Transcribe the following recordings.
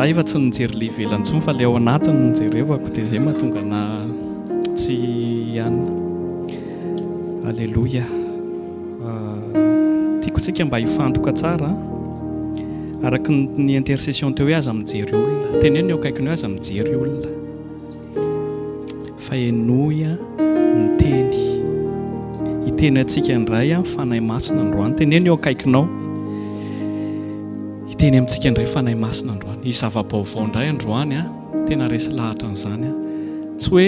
za efa tsy nijery le ivelantsony fa le ao anatiny nijerevako dia izay mahatonga na tsy ihany. Alleloia. Tiako tsika mba hifantoka tsara araka ny intercession teo hoe aza mijery olona, teneno eo akaikiny hoe aza mijery olona fa enoya ny teny hiteny antsika indray fanahy masina androany. Teneno eo akaikinao hiteny amintsika indray fanahy masina androany. Izy zava-baovao indray androany tena resy lahatra an'izany tsy hoe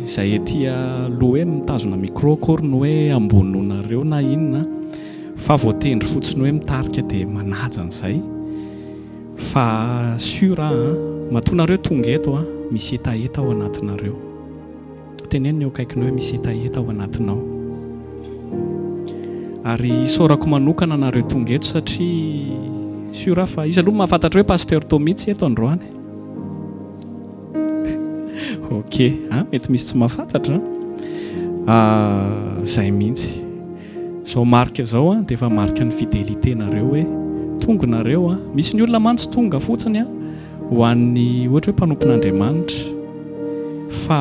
izay etỳ aloha hoe mitazona micro akory no hoe ambononareo na inona fa voatendry fotsiny hoe mitarika dia manaja an'izay fa sura matonareo tonga eto misy etaeta ao anatinareo. Teneno eo akaikiny hoe misy etaeta ao anatinao ary isaorako manokana nareo tonga eto satria sura fa izy aloha mahafantatra hoe pasteur Tomitsy eto androany. Ok, mety misy tsy mahafantatra zay mihitsy zao marika zao dia efa marika ny fidélité nareo hoe tonga nareo misy ny olona mantsy tonga fotsiny ho an'ny ohatra hoe mpanompon'Andriamanitra fa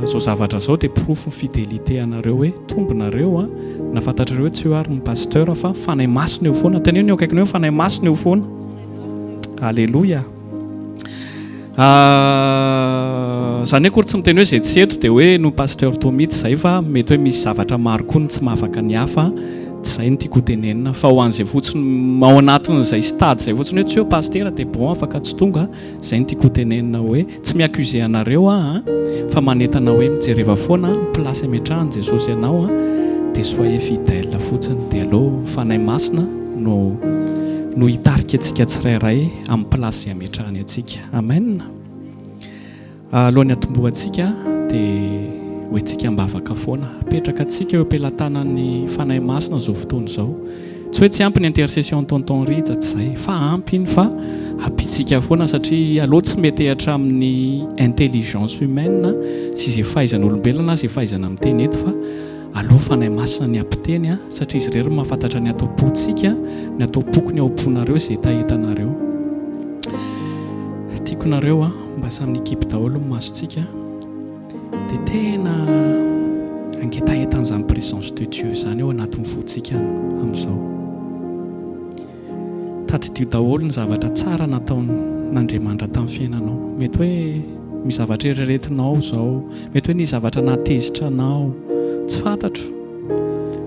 zao zavatra zao dia proof ny fidélité anareo hoe tonga nareo nafantatrareo hoe tsy ho ary ny pasteur fa fanahy masina eo foana. Teneno eo akaikiny hoe fanahy masina eo foana. Alleloia. Zany akory tsy miteny hoe zay tsy eto dia hoe no pasteur Tomitsy zay fa mety hoe misy zavatra maro koa ny tsy mahafaka ny hafa tsy zay ny tiako tenenina fa ho an'izay fotsiny ao anatin'izay stade zay fotsiny hoe tsy hoe pasteur dia bon afaka tsy tonga zay ny tiako tenenina hoe tsy miaccuse anareo fa manentana hoe mijereva foana plasy ametrahany Jesosy ianao dia soyez fidèle fotsiny dia aloha fanahy masina no hitarika antsika tsirairay amin'ny plasy ametrahany antsika. Amen. Alohan'ny atombohantsika dia hoentsika mbavaka foana petraka antsika eo ampelantanan'ny fanahy masina zao fotoana izao. Tsy hoe tsy ampy ny intercession tonton Rija tsy izay fa ampy iny fa ampitsika foana satria aloha tsy mety hatramin'ny intelligence humaine sy izay fahaizan'olombelona izay fahaizana miteny eto fa aloha fanahy masina ny ampiteny satria izy rery mahafantatra ny atao-pontsika ny atao-poko ny aomponareo izay tahitanareo. Tiako nareo mba samy ekipe daholo masontsika dia tena angetahetan'izany présence de Dieu zany eo anatin'ny fontsika amin'izao. Tadidio daholo ny zavatra tsara nataon'Andriamanitra tamin'ny fiainanao. Mety hoe mizavatra ereretinao izao, mety hoe ny zavatra natezitra anao tsy fantatro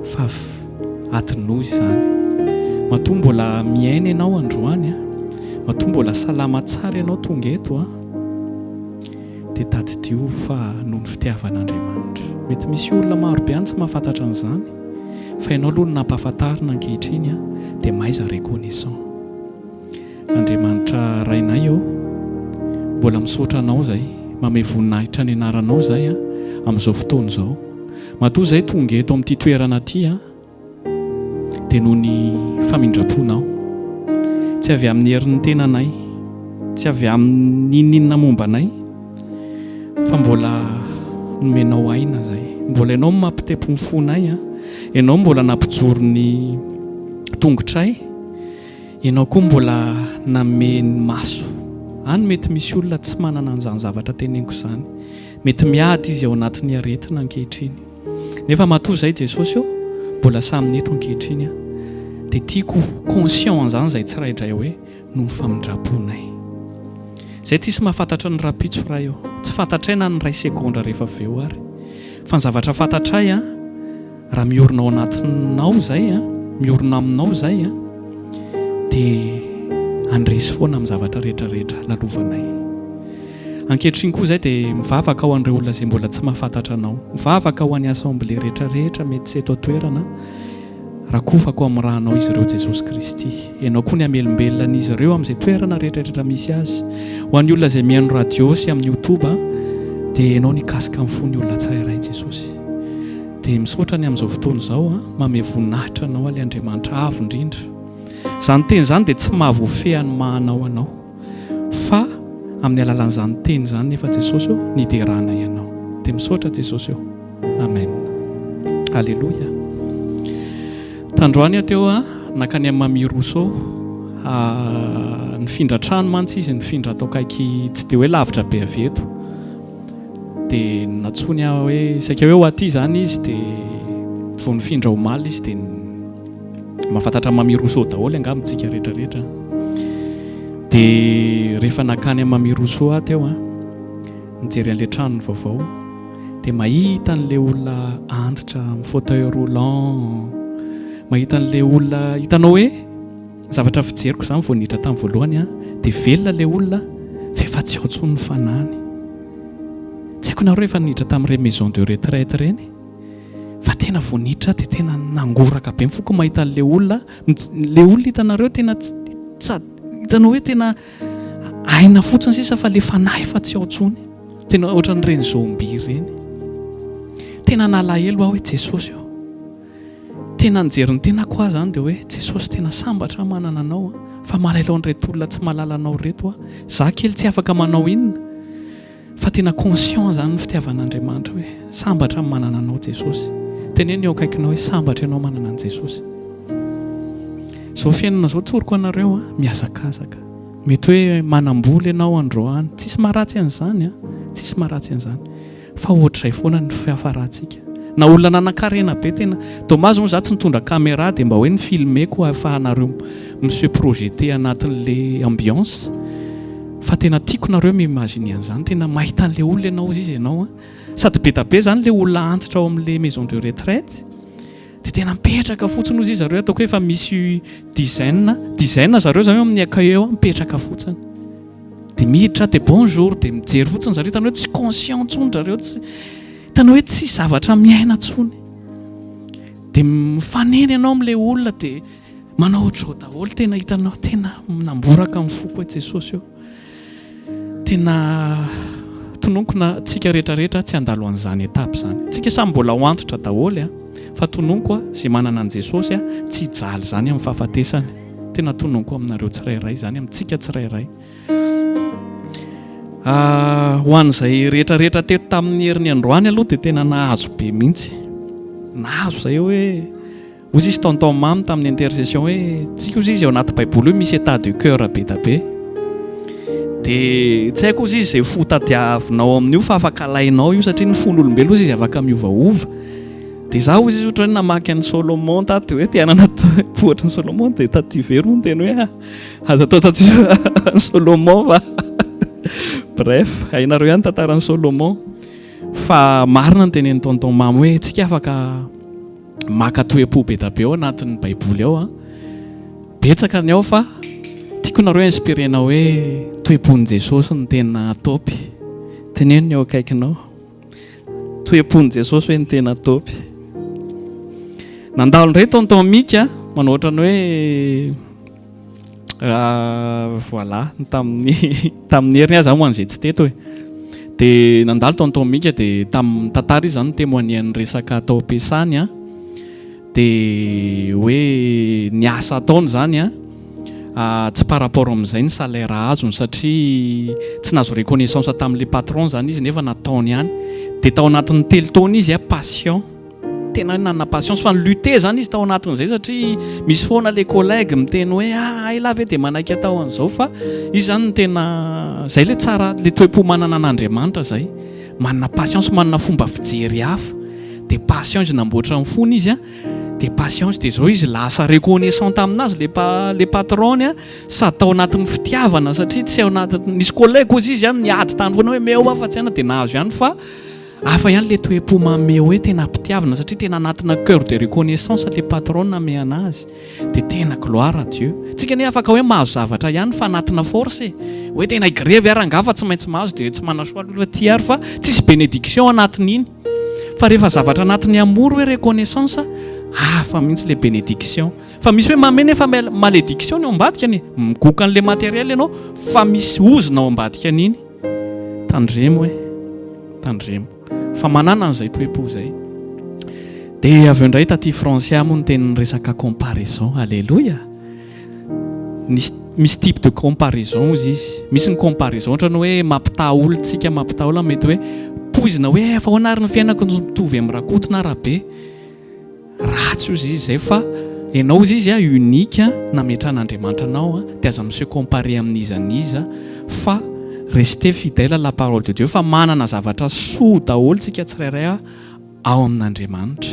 fa atinoy izany. Matoa mbola miaina ianao androany matoa mbola salama tsara ianao tonga eto dia tadidio fa noho ny fitiavan'Andriamanitra. Mety misy olona maro be any tsy mahafantatra an'izany fa ianao aloha no nampahafantarina ankehitriny dia maiza reconnaissant. Andriamanitra rainay eo mbola misaotra anao zay mame voninahitra ny anaranao zay amin'izao fotoana izao. Matoa zay tonga eto amin'ity toerana ity dia noho ny famindraponao tsy avy amin'ny herin'ny tenanay tsy avy amin'ny ininina mombanay fa mbola nomenao aina zay, mbola ianao mampitempo ny fonay ianao mbola nampijoro ny tongotray, ianao koa mbola name ny maso. Any mety misy olona tsy manana an'izany zavatra teneniko izany, mety miady izy ao anatin'ny aretina ankehitriny nefa matoa zay Jesosy mbola samy eto ankehitriny dia tiako conscient an'izany zay tsiraidray hoe no ny famindraponay zay tsy mahafantatra ny rapitso ray tsy fantatray na ny ray sekondra rehefa aveo ary fa ny zavatra fantatray raha miorina ao anatinao zay miorina aminao zay dia andresy foana amin'ny zavatra rehetrarehetra lalovanay. Ankehitriny koa zay dia mivavaka ho an'ireo olona izay mbola tsy mahafantatra anao, mivavaka ho an'ny assemblée rehetrarehetra mety tsy eto an-toerana rakofako amin'ny rahanao izy ireo Jesosy Kristy. Ianao koa ny amelombelonan'izy ireo amin'izay toerana rehetrarehetra misy azy. Ho an'ny olona izay mihaino radio sy amin'ny YouTube dia ianao nikasika amin'ny fony olona tsirairay Jesosy. Dia misaotra ny amin'izao fotoana izao mame voninahitra anao ilay Andriamanitra avo indrindra. Izany teny izany dia tsy mahavoafehany mahanao anao fa amin'ny alalan'izany teny izany nefa Jesosy niderana ianao. Dia misaotra Jesosy Amen. Alléluia. Tandroany teo nakany amin'ny Mamie Rousseau nifindra trano mantsy izy, nifindra atao kaiky tsy dia hoe lavitra be avy eto, dia natsony aho hoe saika hoe ho aty zany izy, dia vao nifindra ho maly izy dia mahafantatra Mamy Rousseau daholo angamba tsika rehetrarehetra. Dia rehefa nakany amin'ny Mamy Rousseau aho teo nijery an'ilay trano vaovao, dia mahita an'ilay olona antitra amin'ny fauteuil roulant, mahita an'ilay olona hitanao hoe zavatra fijeriko izany vao niditra tamin'ny voalohany dia velona ilay olona fa efa tsy ao intsony ny fanany. Tsy haiko nareo efa niditra tamin'ireny maison de retraite ireny, fa tena vao niditra dia tena nangoraka be mifoko mahita an'ilay olona. Ilay olona hitanareo tena hitanao hoe tena aina fotsiny sisa fa ilay fanahy efa tsy ao intsony, tena ohatran'ireny zombie ireny. Tena nalahelo aho hoe Jesosy io, tena nijeriny tena koa zany dia hoe Jesosy tena sambatra manana anao, fa malailao an'ireto olona tsy mahalala anao reto za kely tsy afaka manao inona, fa tena conscient zany ny fitiavan'Andriamanitra hoe sambatra manana anao Jesosy. Teneny eo akaikinao hoe sambatra ianao manana an' Jesosy. Zao fiainana zao tsoriko anareo miazakazaka, mety hoe manamboly ianao androany, tsisy maharatsy an'izany tsisy maharatsy an'izany, fa ohatr'izay foana ny fiafaratsika. Na olona nanan-karena be tena Tomaso moa za tsy nitondra caméra dia mba hoe ny filmeko ahafahanareo monsieur projeté anatin'ilay ambiance, fa tena tiako nareo mi-imaginer an'izany, tena mahita an'ilay olona ianao izy ianao sady be da be zany ilay olona antitra ao amin'ilay maison de retraite, dia tena mipetraka fotsiny ozy zareo, ataoko hoe efa misy dizaine zareo zany amin'ny accueil mipetraka fotsiny, dia miditra dia bonjour dia mijery fotsiny zareo, hitanao hoe tsy conscient intsony zareo, hitanao hoe tsy zavatra miaina intsony, dia mifaneny ianao amin'ilay olona dia manao ohatr'izao daholo, tena hitanao tena namboraka amin'ny foko hoe Jesosy io. Tena tononoko na tsika rehetrarehetra tsy handalo an'izany etapy zany, tsika samy mbola ho antitra daholo fa tononoko zay manana an' Jesosy tsy hijaly zany amin'ny fahafatesany. Tena tononoko aminareo tsirairay zany, amintsika tsirairay. Ho an'izay rehetrarehetra teto tamin'ny herin'ny androany aloha dia tena nahazo be mihitsy, nahazo zay hoe ozy izy tonton mamy tamin'ny intercession hoe tsika ozy izy ao anaty baiboly hoe misy état de cœur be da be, dia tsy haiko ozy izy zay fotadiavinao amin'io fa afaka alainao io satria ny fon'olombelona ozy izy afaka miovaova. Dia za ozy izy ohatra hoe namaky an'i Solomon tato hoe tianana pohatry ny Solomon dia taty very moa ny teny hoe aza atao taty ny Solomon fa bref hainareo ihany tantaran'ny Solomon, fa marina ny tenen'ny tonton mamy hoe tsika afaka maka toe-po be da be ao anatin'ny baiboly ao betsaka ny ao, fa tiako nareo inspirena hoe toe-pon'i Jesosy ny tena topy. Teneny eo akaikinao toe-pon'i Jesosy hoe ny tena topy. Nandalo indray tonton Mika manao ohatrany hoe voilà tamin'ny heriny aza mo an'izay tsy teto dia nandalo tonton Mika dia tamin'ny tantara izy zany témoigner ny resaka atao am-piasany dia hoe ny asa ataony zany tsy par rapport amin'izay ny salaire azony, satria tsy nahazo reconnaissance tamin'ilay patron zany izy nefa nataony ihany, dia tao anatin'ny telo taona izy patient, tena nanana patience fa nilutte zany izy tao anatin'izay, satria misy foana les collègues miteny hoe ela ve dia manaiky atao an'izao, fa izy zany tena zay le tsara le toe-po manana an'Andriamanitra zay, manana patience, manana fomba fijery hafa, dia patience namboatra amin'ny fony izy dia patience dia zao izy lasa reconnaissant aminazy le patron sady tao anatin'ny fitiavana, satria tsy ao anatin'ny nisy collègue ozy izy ihany niady tany foana hoe meo afa tsy ihana dia nahazo ihany, fa hafa ihany le toe-po mameo hoe tena mpitiavana, satria tena anatina cœur de reconnaissance le patron name anazy, dia tena gloire à Dieu. Tsika ne afaka hoe mahazo zavatra ihany fa anatina force hoe tena igrevy arangafa tsy maintsy mahazo dia tsy manasoa aloha ty ary, fa tsisy bénédiction anatin'iny, fa rehefa zavatra anatin'ny amour hoe reconnaissance hafa mihitsy le bénédiction. Fa misy hoe mamena efa malédiction ny ao ambadika any, migoka an'le matériel ianao fa misy ozona ao ambadika an'iny, tandremo tandremo, fa manana an'izay toe-po zay. Dia avy eo indray taty français moa ny tenin'ny resaka comparaison. Alléluia. Misy type de comparaison ozy izy, misy ny comparaison ohatrany hoe mampita olo tsika, mampita olo mety hoe poizina hoe efa ho anariny fiainako mitovy amin'ny rakotona rabe, ratsy ozy izy zay, fa Ianao izy unika nametran'Andriamanitra anao dia aza monsieur comparer amin'iza n'iza fa restez fidèle à la parole de Dieu fa manana zavatra soa daholo tsika tsirairay ao amin'Andriamanitra.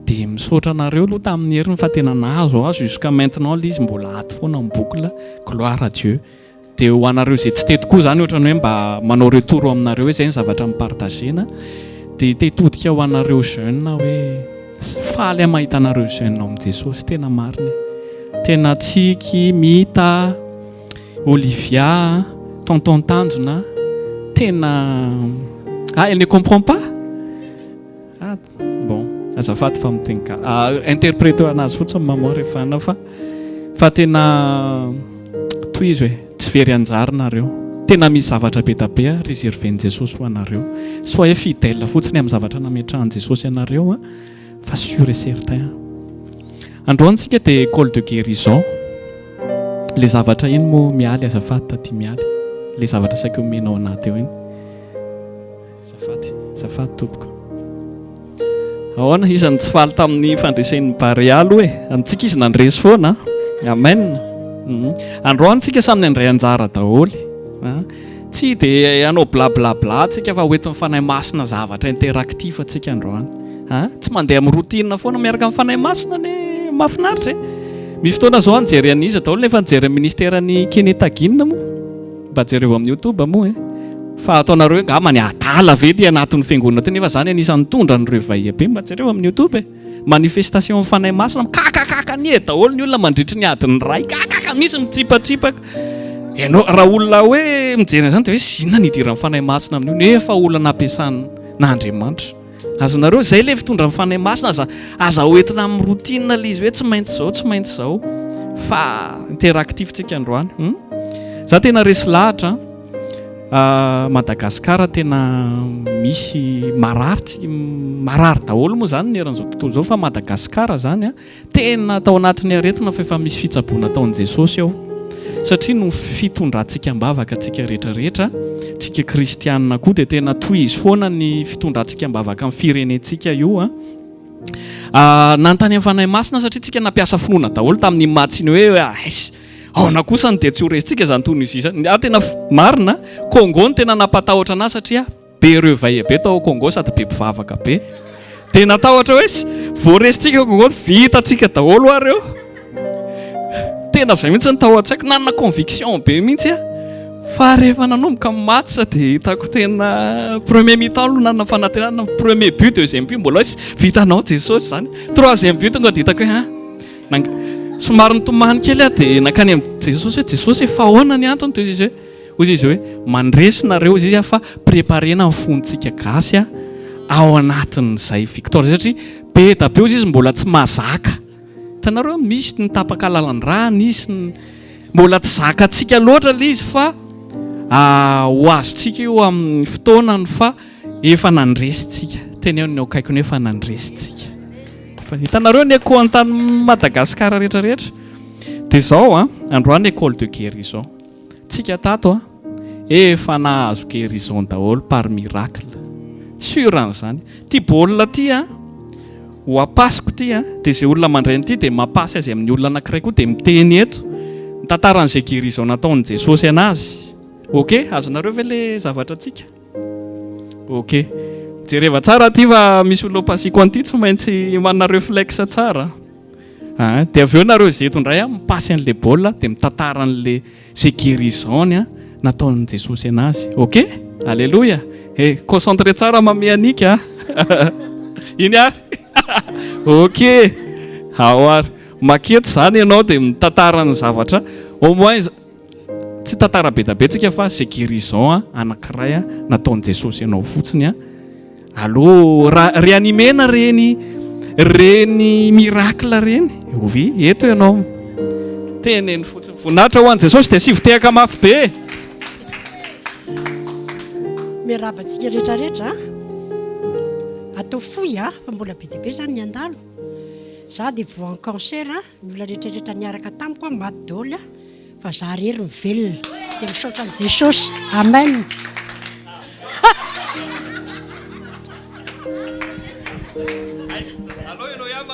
Dia misaotra anareo aloha tamin'ny heriny fa tena nahazo azo jusqu'à maintenant l'izy mbola ato foana amin'ny boucle. Gloire à Dieu. Dia ho anareo izay tsy teto koa izany ohatrany hoe mba manao retour aminareo hoe izay ny zavatra mipartagena. Dia tetodika ho anareo jeune hoe faly mahita anareo jeune ao amin'i Jesosy tena marina. Tena Tsiky, Mita, Olivia, tonton Tanjona tena elle ne comprend pas. Bon, azafady fa miteny ka interpréteo anazy fotsiny maman rehefa ana fa tena toy izy hoe tsy very anjary nareo. Tena misy zavatra be tabe réservé ny Jesosy ho anareo. Soyez fidèle fotsiny amin'ny zavatra nametrahan'i Jesosy anareo fa sûr et certain. Androany tsika dia école de guérison. Le zavatra iny moa mialy azafady taty mialy. Le zavatra saika omenao anaty eo iny. Azafady tompoko. Ahoana izany tsy faly tamin'ny fandresen'ny Barialo hoe antsika izy nandresy foana. Amen. Androany tsika samy andray anjara daholo. Tsy dia anao blablabla tsika fa hoentin'ny fanahy masina zavatra interactif tsika androany. Tsy mandeha amin'ny routine foana miaraka amin'ny fanahy masina ny mahafinaritra. Misy fotoana zao anjery an'iza daholo nefa anjery ministèren'ny Kenetaginina moa. Mba jereo amin'ny YouTube moa fa ataonareo hoe ngamba ny adala ve ty anatin'ny fiangonana teny nefa zany anisan'ny tondra ny revahia be. Mba jereo amin'ny YouTube manifestation fanahy masina kakakaka ny daholo ny olona mandritry ny adiny ray kakaka misy mitsipatsipaka. Ianao raha olona hoe mijery zany dia hoe zinona nidiran'ny fanahy masina amin'io nefa olona nampiasan'Andriamanitra. Azonareo zay le fitondra ny fanahy masina aza hoentina amin'ny routine le izy hoe tsy maintsy zao fa interactif tsika androany. Za tena resy lahatra Madagasikara tena misy marary daholo moa zany neran'izao tontolo zao fa Madagasikara zany tena tao anatin'ny aretina fa efa misy fitsaboana ataon'i Jesosy ao satria no fitondrantsika mbavaka tsika rehetrarehetra tsika kristianina koa dia tena toy izy foana ny fitondrantsika mbavaka amin'ny firenentsika io nanontany amin'ny fanahy masina satria tsika nampiasa finoana daholo tamin'ny matsiny hoe aona kosa ny dia tsy ho resitsika zany tony izy izany. Tena marina Congo ny tena nampatahotra anazy satria be revahia be tao Congo sady be mpivavaka be. Dia natahotra hoe vao resitsika Congo vitatsika daholo areo. Tena zay mihitsy ny tao an-tsaiko nanana conviction be mihitsy fa rehefa nanomboka match dia hitako tena premier mi-temps aloha nanana fanatenana premier but deuxième but mbola vitanao Jesosy zany troisième but tonga dia hitako hoe somary nitomany kely dia nakany amin'ny Jesosy hoe Jesosy efa ahoana ny antony toy izy hoe mandresinareo izy fa préparena ny fontsika gasy ao anatin'izay victoire satria be da be izy mbola tsy mahazaka. Hitanareo misy ny tapaka lalan-drà nisy mbola tsy zakatsika loatra le izy fa ho azontsika io amin'ny fotoanany fa efa nandresitsika. Tena eo ny akaikony efa nandresitsika. Hitanareo ny école antany Madagasikara rehetrarehetra dia zao androany école de guérison tsika tato efa nahazo guérison daholo par miracle sur an'izany ty baolina ty ho apasiko ty dia izay olona mandrainy ty dia mampasy azy amin'ny olona anankiray koa dia miteny eto ny tantaran'izay guérison nataon'i Jesosy anazy. Ok, azonareo ve le zavatra tsika? Ok, jereva tsara ty fa misy olona pasiko an'ity tsy maintsy manana réflexe tsara. Dia avy eo nareo izay eto indray mipasy an'ilay baolina dia mitantara an'ilay zay guérison nataon'i Jesosy anazy. Ok, alléluia. Concentré tsara mamianika iny ary. Ok, aoary maketo zany ianao dia mitantara ny zavatra au moins tsy tantara be da betsika fa zay guérison anankiray nataon'i Jesosy ianao fotsiny aloha réanimena reny miracle reny ovy eto ianao teneny fotsiny voninahitra ho an'i Jesosy dia sy vitehaka mafy be. Miarabantsika rehetrarehetra atao foy fa mbola be dia be zany ny andalo. Za dia voan'ny cancer ny olona rehetrarehetra niaraka tamiko maty daholo fa za rery mivelona dia misaotra an'i Jesosy. Amen.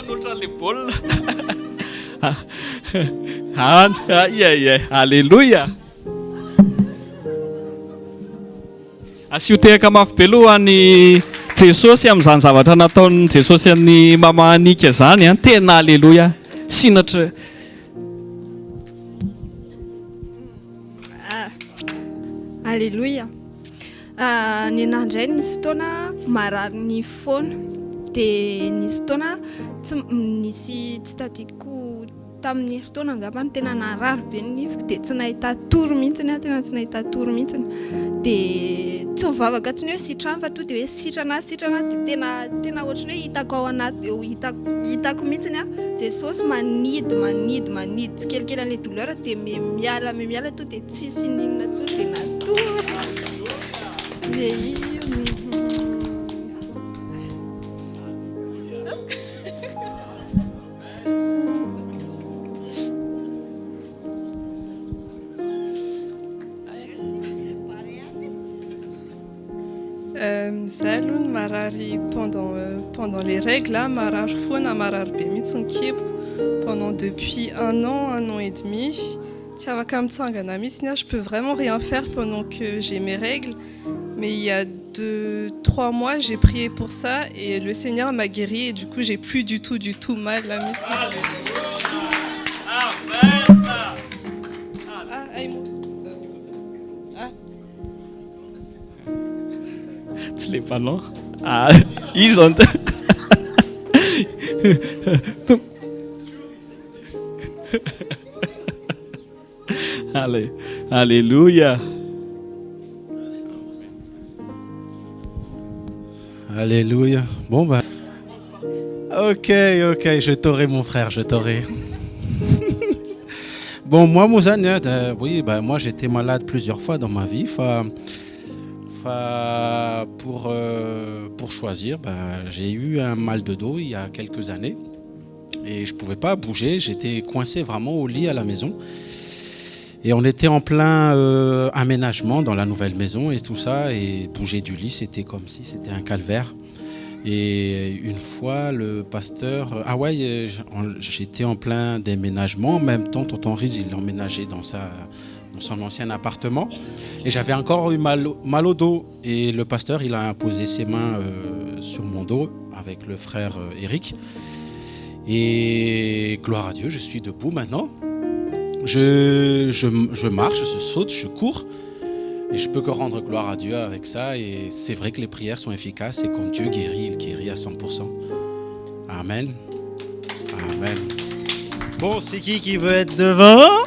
Manotra le baolina. Alléluia. Asiotehaka mafy be aloha ny Jesosy amin'izany zavatra nataon'ny Jesosy ny mama Anika zany, tena alléluia. Sinatra. Alléluia. Ny nandray nisy fotoana marary ny foana dia nisy fotoana nisy tsy tadidiko tamin'ny fotoana angambany tena narary be ny nifiko dia tsy nahita toro mihitsiny, tena tsy nahita toro mihitsiny dia tsy mivavaka tsy ny hoe sitrana fa to dia hoe sitrana dia tena ohatrany hoe hitako ao anaty hitako mihitsiny Jesosy manidy tsy kelikely an'ilay douleur dia miala to dia tsisy ninona tsony dia natoro dia Zahay aloha ny marary pendant les règles, marary foana marary be mihitsy ny kiboko pendant depuis un an et demi. Tsy afaka mitsangana mihitsy, je peux vraiment rien faire pendant que j'ai mes règles. Mais il y a 2-3 mois, j'ai prié pour ça et le Seigneur m'a guéri et du coup, j'ai plus du tout mal là. Tu l'es pas non? Ils ont. Allez, alléluia. Alléluia. Bon ben. Ok, je t'aurai mon frère, je t'aurai. Bon, moi, Mouzane, oui, ben, moi j'étais malade plusieurs fois dans ma vie. Pour choisir, j'ai eu un mal de dos il y a quelques années et je ne pouvais pas bouger, j'étais coincé vraiment au lit à la maison et on était en plein aménagement dans la nouvelle maison et tout ça, et bouger du lit c'était comme si c'était un calvaire. Et une fois le pasteur, j'étais en plein déménagement, en même temps tonton Riz il emménageait dans son ancien appartement et j'avais encore eu mal au dos et le pasteur il a imposé ses mains sur mon dos avec le frère Eric et gloire à Dieu, je suis debout maintenant, je marche, je saute, je cours et je peux que rendre gloire à Dieu avec ça. Et c'est vrai que les prières sont efficaces et quand Dieu guérit, il guérit à 100%. Amen. Amen. Bon, c'est qui veut être devant?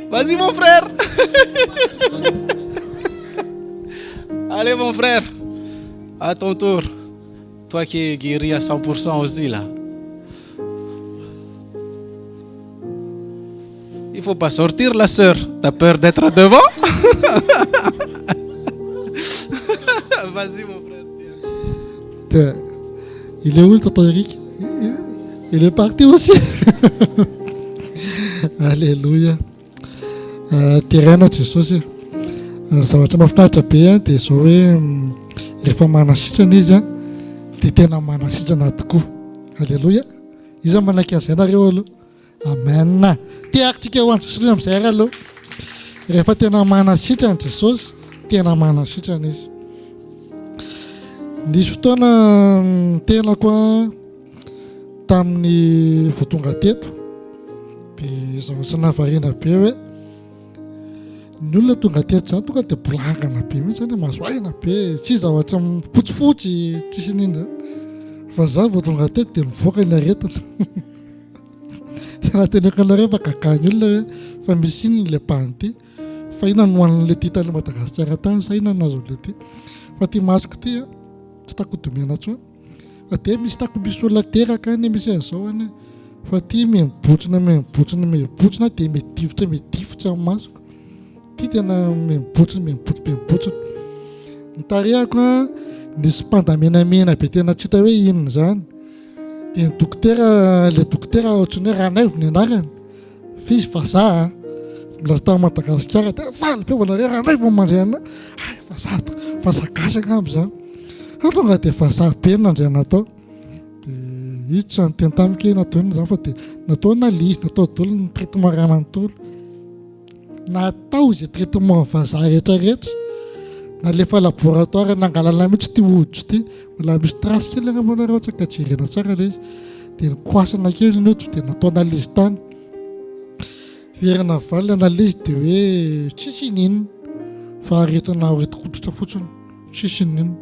Vas-y mon frère. Allez mon frère, à ton tour. Toi qui es guéri à 100% aussi là. Il faut pas sortir la sœur. T'as peur d'être devant? Vas-y mon frère. Il est où le tonton Eric? Il est parti aussi. Alléluia. Terrain Jesosy. Zavatra mahafinaritra be dia zao hoe rehefa manasitrana izy dia tena manasitrana tokoa. Alléluia. Izy manaiky an'izay nareo aloha. Amen. Tiakotsika ho antsika amin'izay ary aloha. Rehefa tena manasitrana Jesosy, tena manasitrana izy. Nisy fotoana tena koa tamin'ny vao tonga teto dia izaho tsy nahavariana be hoe ny olona tonga teto zany tonga dia bolangana be mihitsy zany, mahazoaina be, tsy zavatra fotsifotsy, tsisy n'inona fa za vao tonga teto dia mivoaka ny aretina. Tena teneko anareo fa gagan'ny olona hoe fa misy iny ilay panty fa inona no hoan'ilay ty tany Madagasikara tany sa inona nazo ilay ty fa ty masoko ty tsy takodomena tsony fa dia misy misy olona teraka any misy an'izao any fa ty mibotsina dia midifotra amin'ny masoko ty tena mibotsina ny tarehako nisy mpandamenamena be tena tsy hita hoe inona zany dia le dokotera ohatrany hoe Ranaivo ny anarany fizy vazaha milaza tamin'ny Madagasikara dia faly mpiovana hoe Ranaivo mandray vazaha gasaka amby zany tonga dia vazaha be nandray natao dia izy tsy anyteny tamiko nataony zany fa dia natao analyse natao daholo ny traitement raha manontolo natao izay traitement vazaha rehetrarehetra na lefa laboratoire nangalana mihitsy ty hoditra ty mbola misy trasy kely anamboanareo tsaka jerena tsara le izy dia nikoasana kely ny hoditra dia natao analyse tany verina valy analyse dia hoe tsisy ninona fa aretina aretikoditra fotsiny tsisy ninona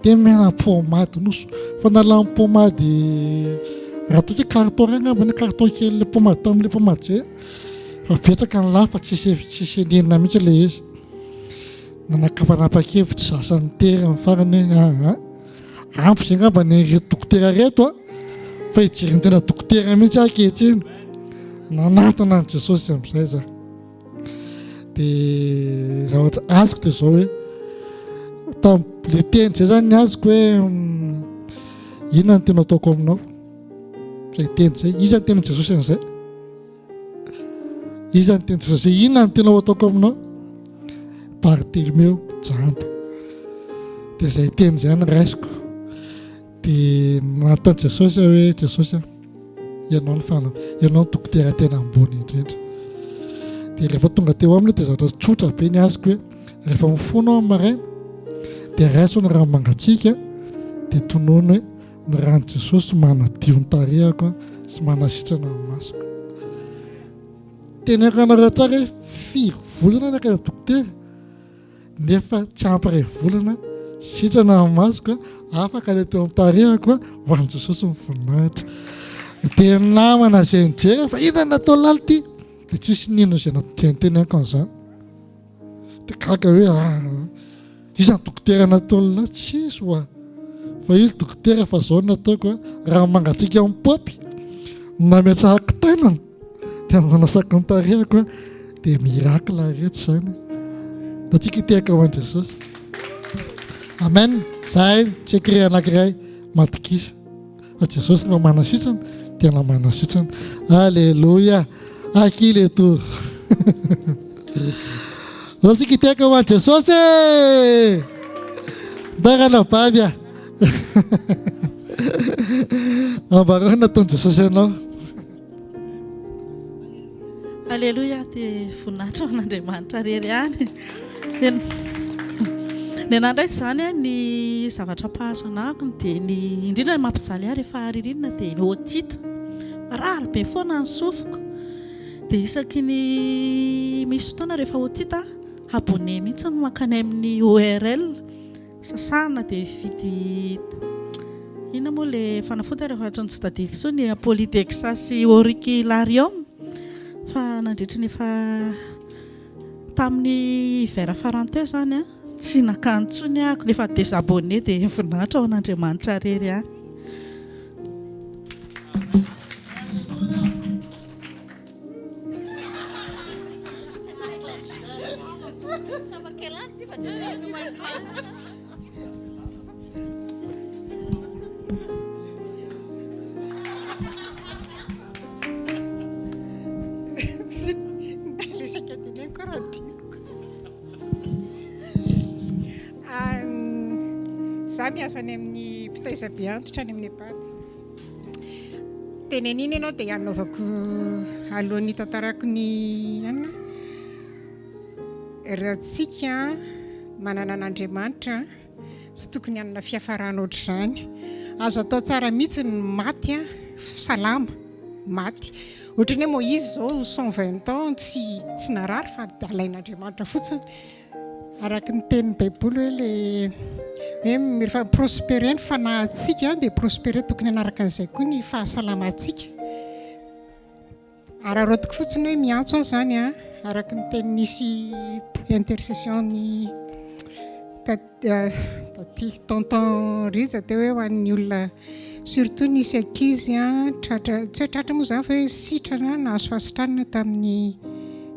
dia mena pomady noso fa nalany pomady raha toa hoe carton reny ambany carton kely le pomady tamin'le pomady zay fa betsaka ny lafa tsisy ninona mihitsy le izy nanakapanapa-kevitra sasany tery amin'ny farany hoe ampy zay ngamba ny reto dokotera reto fa hijeriny tena dokotera mihitsy akehitriny nanantona ny Jesosy amin'izay za dia zavatra azoko dia zao hoe le teny zay zany ny azoko hoe inona ny tena ataoko aminao zay teny zay iza ny tena Jesosy an'izay iza ny tena Jesosy inona ny tena ataoko aminao partir meu jambo dia zay teny zay ny raisiko dia natany Jesosy hoe Jesosy ianao ny fanao ianao ny dokotera tena ambony indrindra dia rehefa tonga teo aminy dia zavatra tsotra be ny azoko hoe rehefa mifono amin'ny maraina dia raiso ny rano mangatsiaka dia tonoiny hoe ny rano Jesosy manadio ny tarehako sy manasitrana amin'ny masoko teneko anareo tsara hoe 4 volana ny akany dokotera nefa tsy ampy 2 volana sitrana amin'ny masoko afaka le teo amin'ny tarehako ho an'i Jesosy mivoninahitra dia namana zay nijery fa inona natao laly ty dia tsisy nino zay nitenenako an'izany dia gaga hoe iza ny dokotera natao lahy tsisy hoa fa izy dokotera fa zao nataoko raha mangatsiaka amin'ny popy nametrahako tanana dia manasaka ny tarehako dia miracle rehetra zany da tsika hitehaka ho an'i Jesosy amen zay tsy ekire anankiray matokisa fa Jesosy raha manasitrana tena manasitrana alleluia akile to zao tsika hitehaka ho an'i Jesosy darana vavy ambarao nataony Jesosy ianao alleluia dia voninahitra ao an'Andriamanitra rery ihany ny anandray izany ny zavatra pahazo anako dia ny indrindra ny mampijaly ahy rehefa ririnina dia ny otita marary be foana ny sofiko dia isaky ny misy fotoana rehefa otita abone mihitsy no mankany amin'ny ORL sasana dia vidy inona moa le fanafody rehefa ohatra ny tsy tadidiko so ny Polydexas Hvkl-mission fa nandritra ny efa tamin'ny hiver faranty zany tsy nakantsony ako nefa désabonné dia voninahitra ao an'Andriamanitra rery ihany za miasany amin'ny mpitaizabe antitra any amin'ny abady teneniny ianao dia hanaovako alohan'ny tantarako ny anina rahatsika manana an'Andriamanitra tsy tokony hanana fiafarana ohatr'izany azo atao tsara mihitsy ny maty salama maty ohatrany hoe Moïse zao 120 ans tsy narary fa alain'Andriamanitra fotsiny araka ny tenin'ny Baiboly hoe rehefa prospéré ny fanahintsika dia prospéré tokony hanaraka an'izay koa ny fahasalamantsika araharoatiko fotsiny hoe miantso aho zany araka ny teny nisy intercession ny tonton Riza teo hoe ho an'ny olona surtout nisy ankizy tsy hoe tratra moa zany fa hoe sitrana nahazo fahasitranana tamin'ny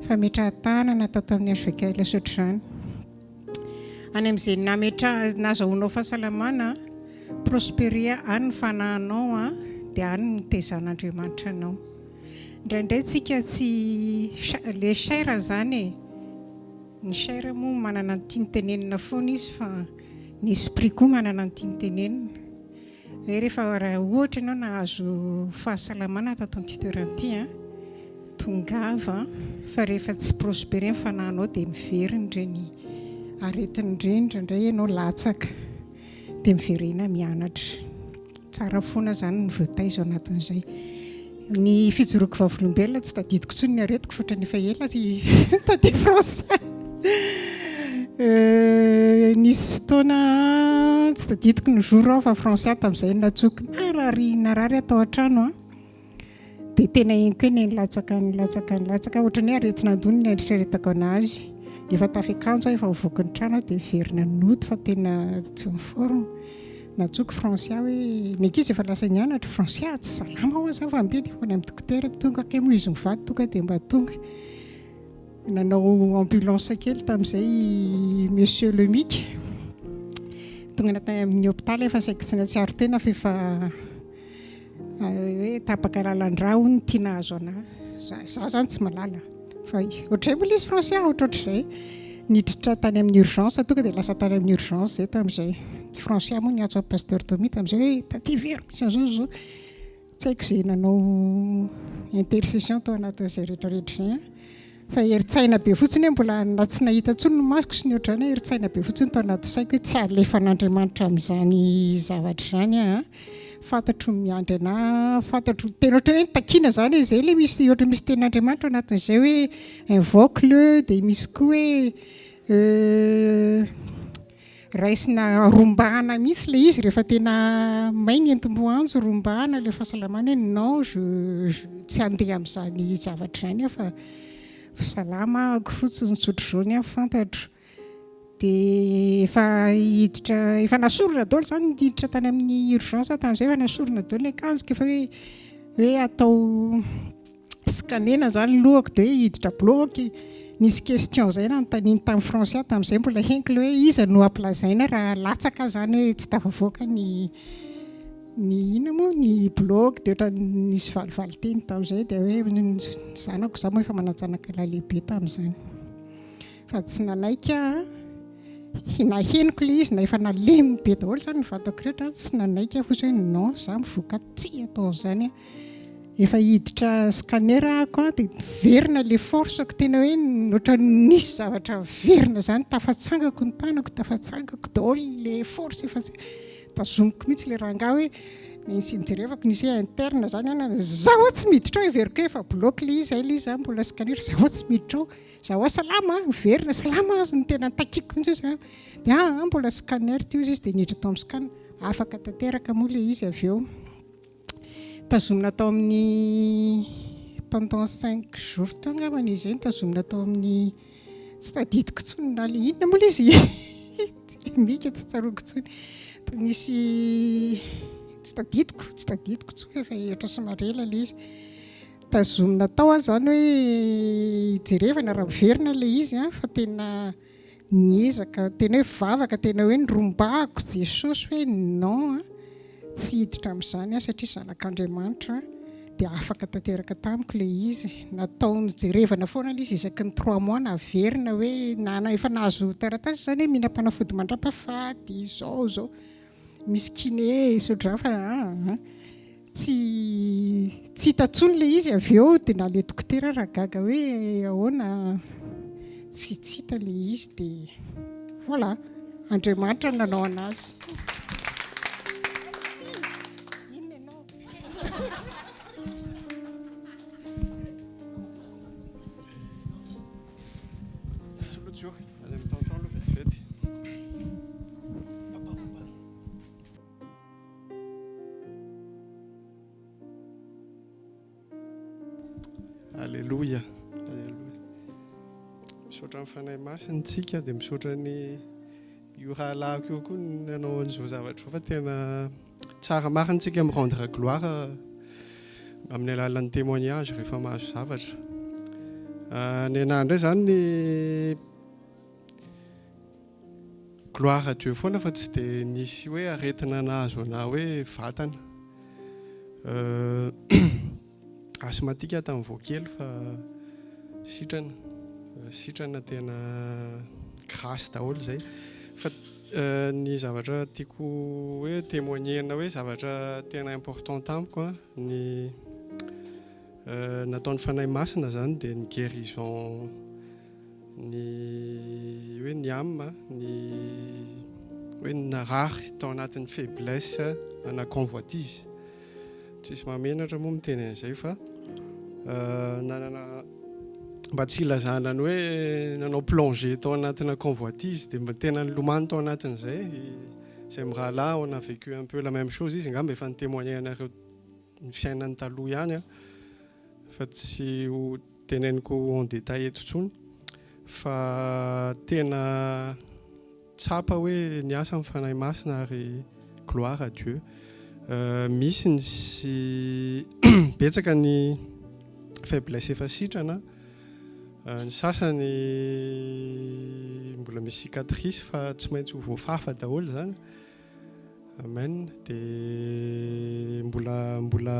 fametrahan-tanana atao tamin'ny HVKL ohatr'izany any amin'izay nazahoanao fahasalamana prospérer any ny fanahinao dia any ny tezan'Andriamanitra anao indraindray tsika tsy le chair zany ny chair moa manana ny tiany tenenina foana izy fa ny esprit koa manana ny tiany tenenina hoe rehefa raha ohatra ianao nahazo fahasalamana tato amin'ity toerana ity tongava fa rehefa tsy prospéré ny fanahinao dia miveriny ireny aretiny ireny indray ianao latsaka dia miverina mianatra. Tsara foana zany ny voataiza ao anatin'izay. Ny fijoroako vavolombelona tsy tadidiko tsony ny aretiko fa nefa ela tady français. Nisy fotoana tsy tadidiko ny jour fa français tamin'izay natsoky narary atao an-trano dia tena iny koa ny latsaka ohatran'ny hoe aretina andony ny eritreretako anazy. Efa tafiakanjo efa mivoaka ny trano dia verina noto fa tena tsy miforme. Natsoky français hoe ny ankizy efa lasa nianatra français tsy salama ho aza fa ambe dia ho any amin'ny dokotera tonga ke mo izy mivady tonga dia mba tonga. Nanao ambulance kely tamin'izay monsieur le mic tonga natany amin'ny hôpital efa saika tsy natsiaro tena fa efa hoe tapaka lalan-drà hono tiana hazo anazy. Za zany tsy malala fa ohatray mbola izy français ohatr'izay niditra tany amin'ny urgence tonga dia lasa tany amin'ny urgence zay tamin'izay. Français moa niatso amin'ny pasteur Tomi tamin'izay hoe taty very misy an'izao tsy haiko izay nanao intercession tao anatin'izay rehetrarehetra izay fa eritsaina be fotsiny hoe mbola na tsy nahita tsony ny masoko sy ny ohatrany eritsaina be fotsiny tao anaty saiko hoe tsy alefan'Andriamanitra amin'izany zavatra izany fantatro miandry ana fantatro tena ohatrany hoe takiana izany izay ilay misy ohatra misy tenin'Andriamanitra ao anatin'izay hoe Hvkl dia misy koa hoe raisina rombahana mihitsy ilay izy rehefa tena mainy entim-boanjo rombahana ilay fahasalamana hoe non tsy handeha amin'izany zavatra izany fa salama ako fotsiny nitsotro izao ny fantatro. Dia efa nasorona daholo izany niditra tany amin'ny urgence tamin'izay efa nasorona daholo ny akanjika efa hoe atao scanena izany lohako dia hoe hiditra bloky. Nisy question izay nanontaniany tamin'ny français tamin'izay mbola henkily hoe iza no amplazaina raha latsaka izany hoe tsy tafavoaka ny ina moa ny bloc dia ohatra nisy valivali teny tamin'izay dia hoe zanako za moa efa manatsanaka lalehibe tamin'izany fa tsy nanaika na heniko ilay izy na efa naleminy be daholo izany ny vatako rehetra tsy nanaika fotsy hoe non za mivoaka tsy atao izany efa hiditra scanner ako dia verina ilay forceko tena hoe ohatra nisy zavatra verina izany tafatsangako ny tanako tafatsangako daholo ilay force efa tazomiko mihitsy ilay rangahy hoe nisy nijerevako nisy interne izany zaho tsy miditra ao everiko efa bloc ilay izy ilay izy mbola scanner zaho tsy miditra ao zaho salama verina salama azy ny tena takiko mihitsy izy dia mbola scanner teo izy dia niditra tao amin'ny scanner afaka tanteraka moa ilay izy avy eo. Tazomina tao amin'ny pendant 5 jours tao angambany izy izay tazomina tao amin'ny tsy tadidiko tsony na ilay inona moa izy mika tsy tsaroko tsony nisy tsy tadidiko tsony efa ehatra sy marela ilay izy tazomina tao azy izany hoe jerevana raha miverina ilay izy fa tena niezaka tena hoe vavaka tena hoe nyrombahako Jesosy hoe non tsy hiditra amin'izany satria zanak'Andriamanitra dia afaka tanteraka tamiko ilay izy natao nijerevana foana ilay izy isaky ny 3 mois naverina hoe efa nahazo taratasy izany hoe mihina-panafody mandrapafady izao misy kiné sodra fa tsy hitantsony ilay izy avy eo dia nale dokotera raha gaga hoe ahoana tsy hita ilay izy dia voilà Andriamanitra nanao anazy. Alléluia. Misaotra ny fanahy masintsika dia misaotra ny io rahalahiko io koa nanao an'izao zavatra fa tena tsara marintsika mirendre gloire amin'ny alalan'ny témoignage rehefa mahazo zavatra. Ny anahy indray izany ny gloire à Dieu foana fa tsy dia nisy hoe aretina nahazo anahy hoe vatana. Asthmatique tamin'ny Hvkl fa sitrana tena grâce daholo izay fa ny zavatra tiako hoe témoignena hoe zavatra tena important tamiko ny nataon'ny fanahy masina zany dia ny guérison ny hoe ny âme ny hoe narary tao anatin'ny faiblesse na convoitise tsisy mamenatra moa miteny an'izay fa nanana mba tsy ilazana ny hoe nanao plongé tao anatina convoitise dia mba tena nilomano tao anatin'izay c'est me raha on a vécu un peu la même chose izy ngamba efa nitémoigner anareo ny fiainany taloha ihany fa tsy ho teneniko en détail eto intsony fa tena tsapa hoe niasa amin'ny fanahy masina ary gloire à Dieu misy ny sy betsaka ny faiblesse efa sitrana ny sasany mbola misy cicatrice fa tsy maintsy ho voafafa daholo zany amen dia mbola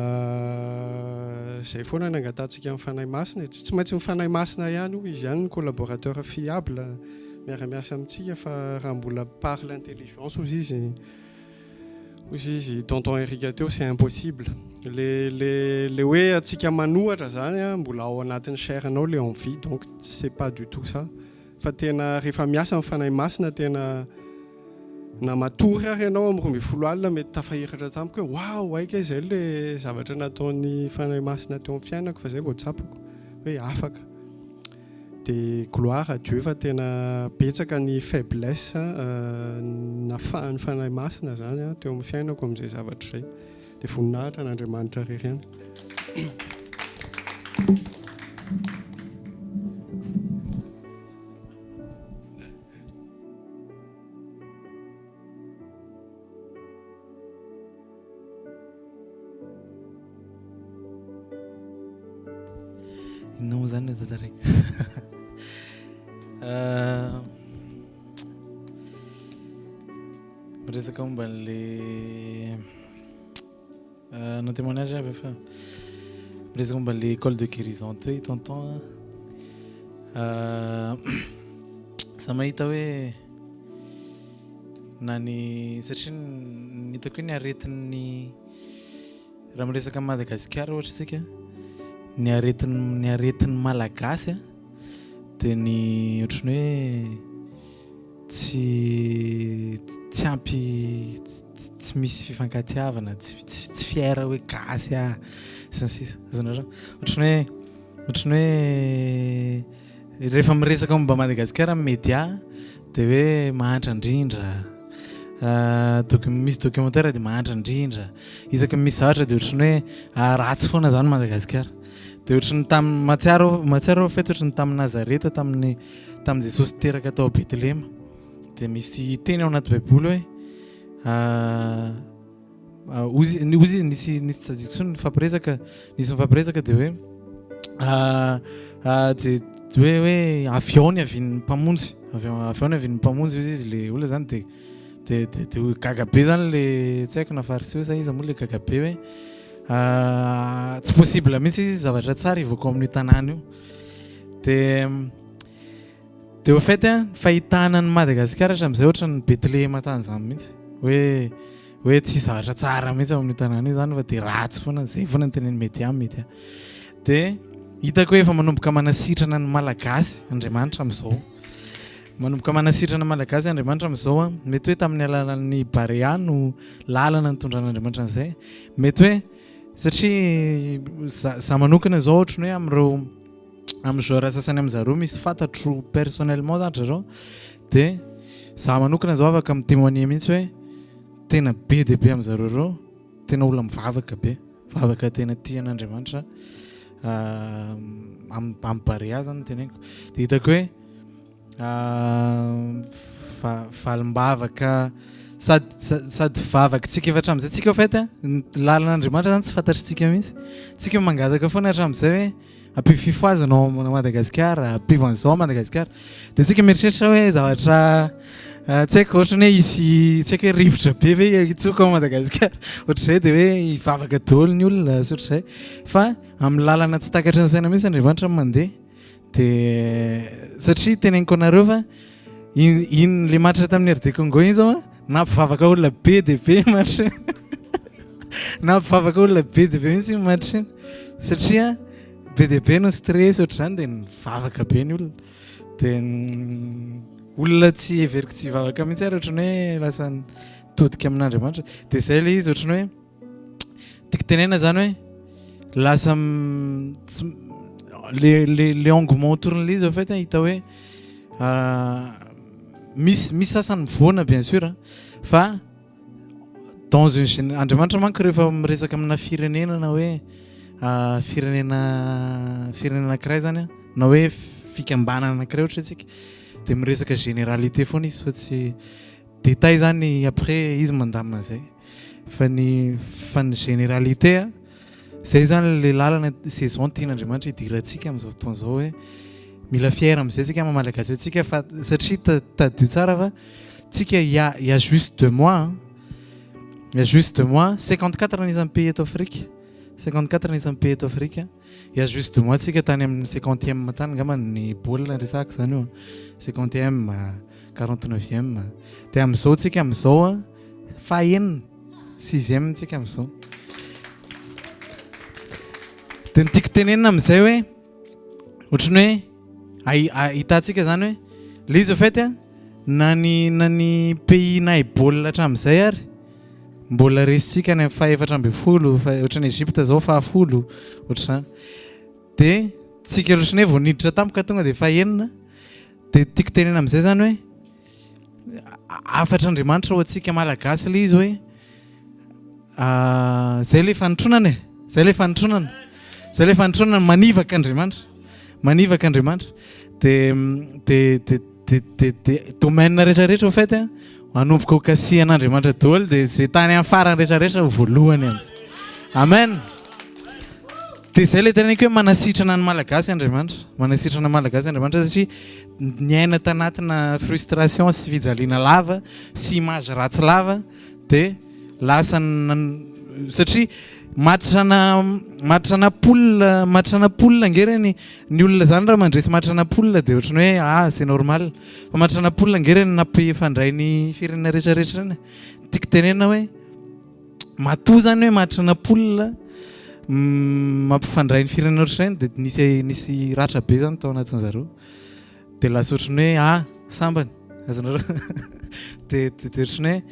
zay foana nangatantsika amin'ny fanahy masina tsy maintsy mifanahy masina ihany io izy ihany ny collaborateur fiable miara-miasa amintsika fa raha mbola par l'intelligence ozy izy tonton Erika teo c'est impossible le hoe atsika manohatra zany mbola ao anatin'ny chairanao le envie donc c'est pas du tout ça fa tena rehefa miasa amin'ny fanahy masina tena na matory ary ianao amin'ny 12 alina mety tafahiratra tamiko hoe wow aika izay le zavatra nataon'ny fanahy masina teo amin'ny fiainako fa zay vao tsapako hoe afaka dia gloire à Dieu fa tena betsaka ny faiblesse nafahan'ny fanahy masina zany teo amin'ny fiainako amin'izay zavatra izay dia voninahitra n'Andriamanitra rereny Não usando a Mitarika. Resaka momba le no témoignage avy fa resaka momba le école de guérison teo tonton za mahita hoe nany satria nitako hoe ny aretin'ny raha miresaka Madagasikara ohatra isika ny aretin'ny malagasy dia ny ohatrany hoe tsy ampy tsy misy fifankatiavana tsy fiera hoe gasy ohatrany hoe rehefa miresaka momba Madagasikara amin'ny média dia hoe mahantra indrindra misy documentaire dia mahantra indrindra isaka misy zavatra dia ohatrany hoe ratsy foana zany Madagasikara dia ohatrany matsiaro fety ohatrany tamin'ny Nazareta tamin'ny Jesosy teraka tao Betlehema dia misy teny ao anaty baiboly hoe nisy tsadikso nisy mifampiresaka dia hoe avion avian'ny mpamonjy izy le olona zany dia gaga be zany le tsy haiko na fariseo sa izy moa le gaga be hoe tsy possible mihitsy izy zavatra tsara ivoko amin'ny tanàna io dia au fait fahitana ny Madagasikara hatramin'izay ohatra ny Betlehema tany zany mihitsy hoe tsy zavatra tsara mihitsy amin'ny tanàna io zany fa dia ratsy foana zay foana ny teneny média mety dia hitako hoe efa manomboka manasitrana ny malagasy Andriamanitra amin'izao manomboka manasitrana malagasy Andriamanitra amin'izao mety hoe tamin'ny alalan'ny Barea no lalana nitondran'Andriamanitra an'izay mety hoe satria za manokana zao ohatrany hoe amin'izao raha sasany amin'izareo misy fantatro personnellement zany zareo dia za manokana zao afaka mitémoigner mihitsy hoe tena be dia be amin'izareo reo tena olona mivavaka be vavaka tena tian'Andriamanitra amin'ny Barea zany teneniko dia hitako hoe valim-bavaka sady vavaka tsika efa hatramin'izay tsika au fait lalan'Andriamanitra zany tsy fantatritsika mihitsy tsika mangataka foana hatramin'izay hoe ampififoazanao Madagasikara ampivan'izao Madagasikara dia tsika mieritreritra hoe zavatra tsy haiko ohatrany hoe isy tsy haiko hoe rivotra be ve itsoka ao Madagasikara ohatr'izay dia hoe hivavaka daholo ny olona sy ohatr'izay fa amin'ny lalana tsy takatra ny saina mihitsy Andriamanitra mandeha dia satria teneniko anareo fa iny le matra tamin'ny hery de Congo iny zao nampivavaka olona be dia be matra nampivavaka olona be dia be mihitsy matra satria be dia be no stress ohatr'izany dia nivavaka be ny olona dia olona tsy everiko tsy hivavaka mihitsy ary ohatrany hoe lasa todika amin'Andriamanitra dia izay le izy ohatrany hoe tiako tenena zany hoe lasa le engouement autour de l'izy au fait hita hoe misy sasany mivoana bien sûr fa dans une Andriamanitra manko rehefa miresaka amina firenena na hoe firenena anankiray zany na hoe fikambanana anankiray ohatra tsika dia miresaka généralité foana izy fa tsy détail zany après izy mandamina zay fa ny généralité zay zany le lalana saison tian'Andriamanitra hidirantsika amin'izao fotoana izao hoe mila fier amin'izay tsika malagasy atsika fa satria tadio tsara fa tsika il y a juste 2 mois il y a juste 2 mois 54 anisan'ny pays eto Afrique 54 anisan'ny pays eto Afrique il y a juste 2 mois tsika tany amin'ny 50e tany ngamba ny baolina resaka zany io 50e 49e dia amin'izao tsika amin'izao fahaenina 6e tsika amin'izao dia nytiako tenenina amin'izay hoe ohatrany hoe hitantsika zany hoe le izy au fait na ny pays na baolina hatramin'izay ary mbola resitsika ny 410 ohatrany Egypte zao 10 ohatrany dia tsika ohatrany hoe vao niditra tampoka tonga dia fahaenina dia tiako tenena amin'izay zany hoe afatr'Andriamanitra ho antsika malagasy le izy hoe zay le fanotronana zay le fanotronana zay le fanotronana manivaka Andriamanitra dia domaine rehetrarehetra au fait manomboka ho kasihan'Andriamanitra daholo dia zay tany amin'ny farany rehetrarehetra ho voalohany amin'izay amen dia izay le teneniko hoe manasitrana ny malagasy Andriamanitra satria niaina tanatina frustration sy fijaliana lava sy image ratsy lava dia lasa satria matrana poule ngerany ny olona zany raha mandresy matrana poule dia ohatrany hoe c'est normal fa matrana poule ngerany nampifandray ny firenena rehetrarehetra reny tiako tenena hoe matoa zany hoe matrana poule mampifandray ny firenena ohatrany dia nisy ratra be zany tao anatin' zareo dia lasa ohatrany hoe sambany azonareo dia ohatrany hoe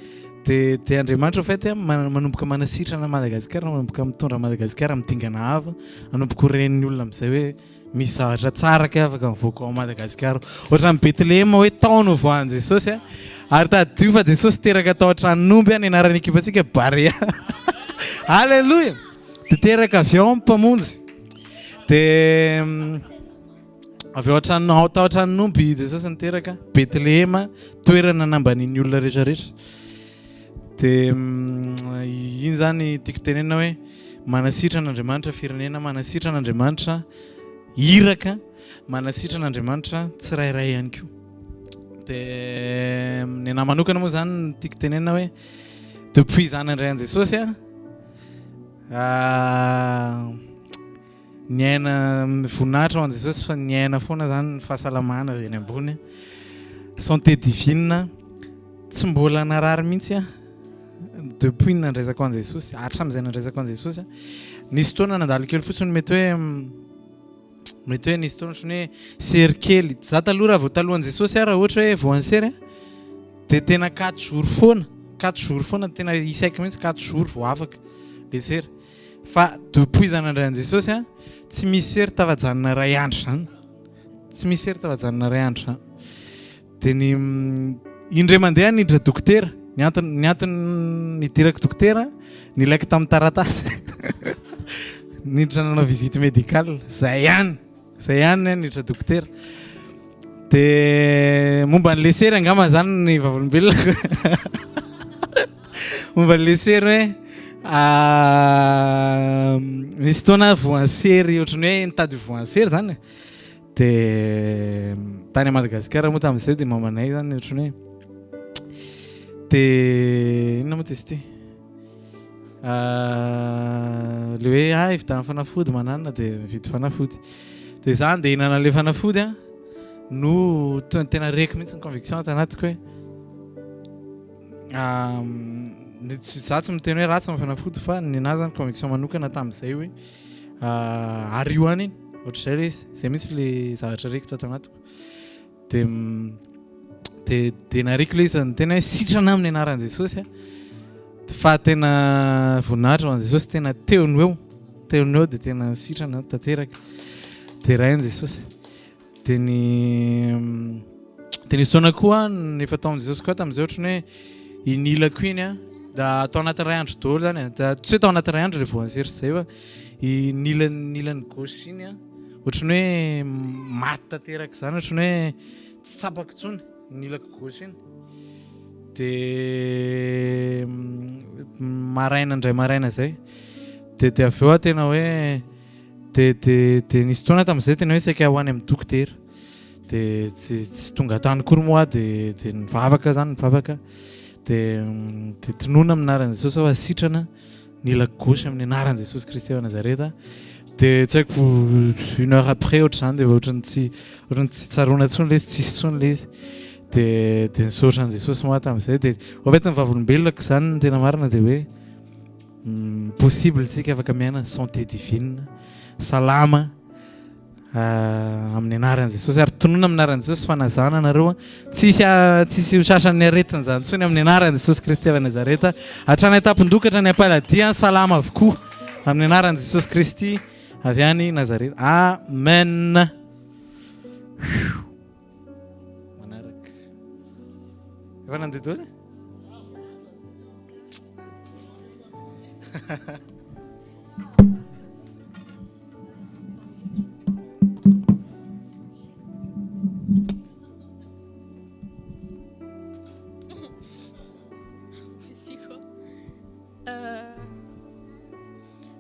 dia Andriamanitra au fait manomboka manasitrana Madagasikara manomboka mitondra Madagasikara midingana hava manomboka ren'ny olona amin'izay hoe misy zavatra tsara ka afaka mivoaka ao Madagasikara ohatrany Betlehem hoe taona voan'i Jesosy ary tadio fa Jesosy teraka tao an-tranon'omby ny anaran'ny ekipantsika Barea halleloja dia teraka avy ao mpamonjy dia avy ao tao an-tranon'omby Jesosy niteraka Betlehem toerana namban'ny olona rehetrarehetra dia iny zany tiako tenena hoe manasitran'Andriamanitra firenena manasitran'Andriamanitra iraka manasitran'Andriamanitra tsirairay ihany koa dia ny anahy manokana moa zany tiako tenena hoe depuis zanandray an' Jesosy niaina voninahitra ao an' Jesosy fa niaina foana zany ny fahasalamana avy any ambony santé divine tsy mbola narary mihitsy depuis nandraisako an' Jesosy hatramin'izay nandraisako an' Jesosy nisy fotoana nandalo kely fotsiny mety hoe nisy fotoana ohatrany hoe sery kely za taloha raha vao talohan'i Jesosy raha ohatra hoe voansery dia tena 4 jours foana tena isaiko mihitsy 4 jours vao afaka le sery fa depuis zanandray an' Jesosy tsy misy sery tavajanona ray andro zany dia ny indray mandeha niditra dokotera ny antony nidirako dokotera nilaiko tamin'ny taratasy niditra nanao visite médicale zay ihany niditra dokotera dia momba n'le sery angamba zany ny vavolombelona momba n'le sery hoe nisy fotoana voansery ohatrany hoe nitady voansery zany dia tany a Madagasikara moa tamin'izay dia mamanay zany ohatrany hoe dia inona moa izy ty le hoe hividana fanafody manana dia mividy fanafody dia za andeha hihinana le fanafody no tena raiky mihitsy ny conviction tanatiko hoe za tsy miteny hoe ratsy fanafody fa ninahy zany conviction manokana tamin'izay hoe ary io any iny ohatr'izay le izy zay mihitsy le zavatra raiky tao tanatiko dia nariky le izy ny tena hoe sitrana amin'ny anaran'i Jesosy fa tena voninahitra ho an'i Jesosy tena teony eo dia tena sitrana tanteraka dia rain'i Jesosy dia ny soana koa nefa tao amin'i Jesosy koa tamin'izay ohatrany hoe inilako iny da atao anaty ray andro daholo zany da tsy hoe tao anaty ray andro le voansery zay fa inilany gauche iny ohatrany hoe maty tanteraka zany ohatrany hoe tsy tsapako tsony nilako gauche iny dia maraina indray maraina zay dia avy eo tena hoe dia nisy fotoana tamin'izay tena hoe saika ho any amin'ny dokotera dia tsy tonga tany kory moa dia nivavaka zany nivavaka dia tonoina amin'ny anaran'i Jesosy aho asitrana nilako gauche amin'ny anaran'i Jesosy Kristy av Nazareta dia tsy haiko 1 heure après ohatr'izany dia ohatrany tsy tsaroana tsony le izy tsisy tsony le izy dia nisaotra an'i Jesosy moa tamin'izay dia oafety ny vavolombelonako zany tena marina dia hoe possible tsika afaka miaina santé divine salama amin'ny anaran'i Jesosy ary tonoina amin'ny anaran'i Jesosy fanazana nareo tsisy hosasan'ny aretina zany tsony amin'ny anaran'i Jesosy Kristy av Nazareta hatrany tapindokatra ny apaladia salama avokoa amin'ny anaran'i Jesosy Kristy avy any Nazareta. Amen. Manaraka. Efa nandeha daholo?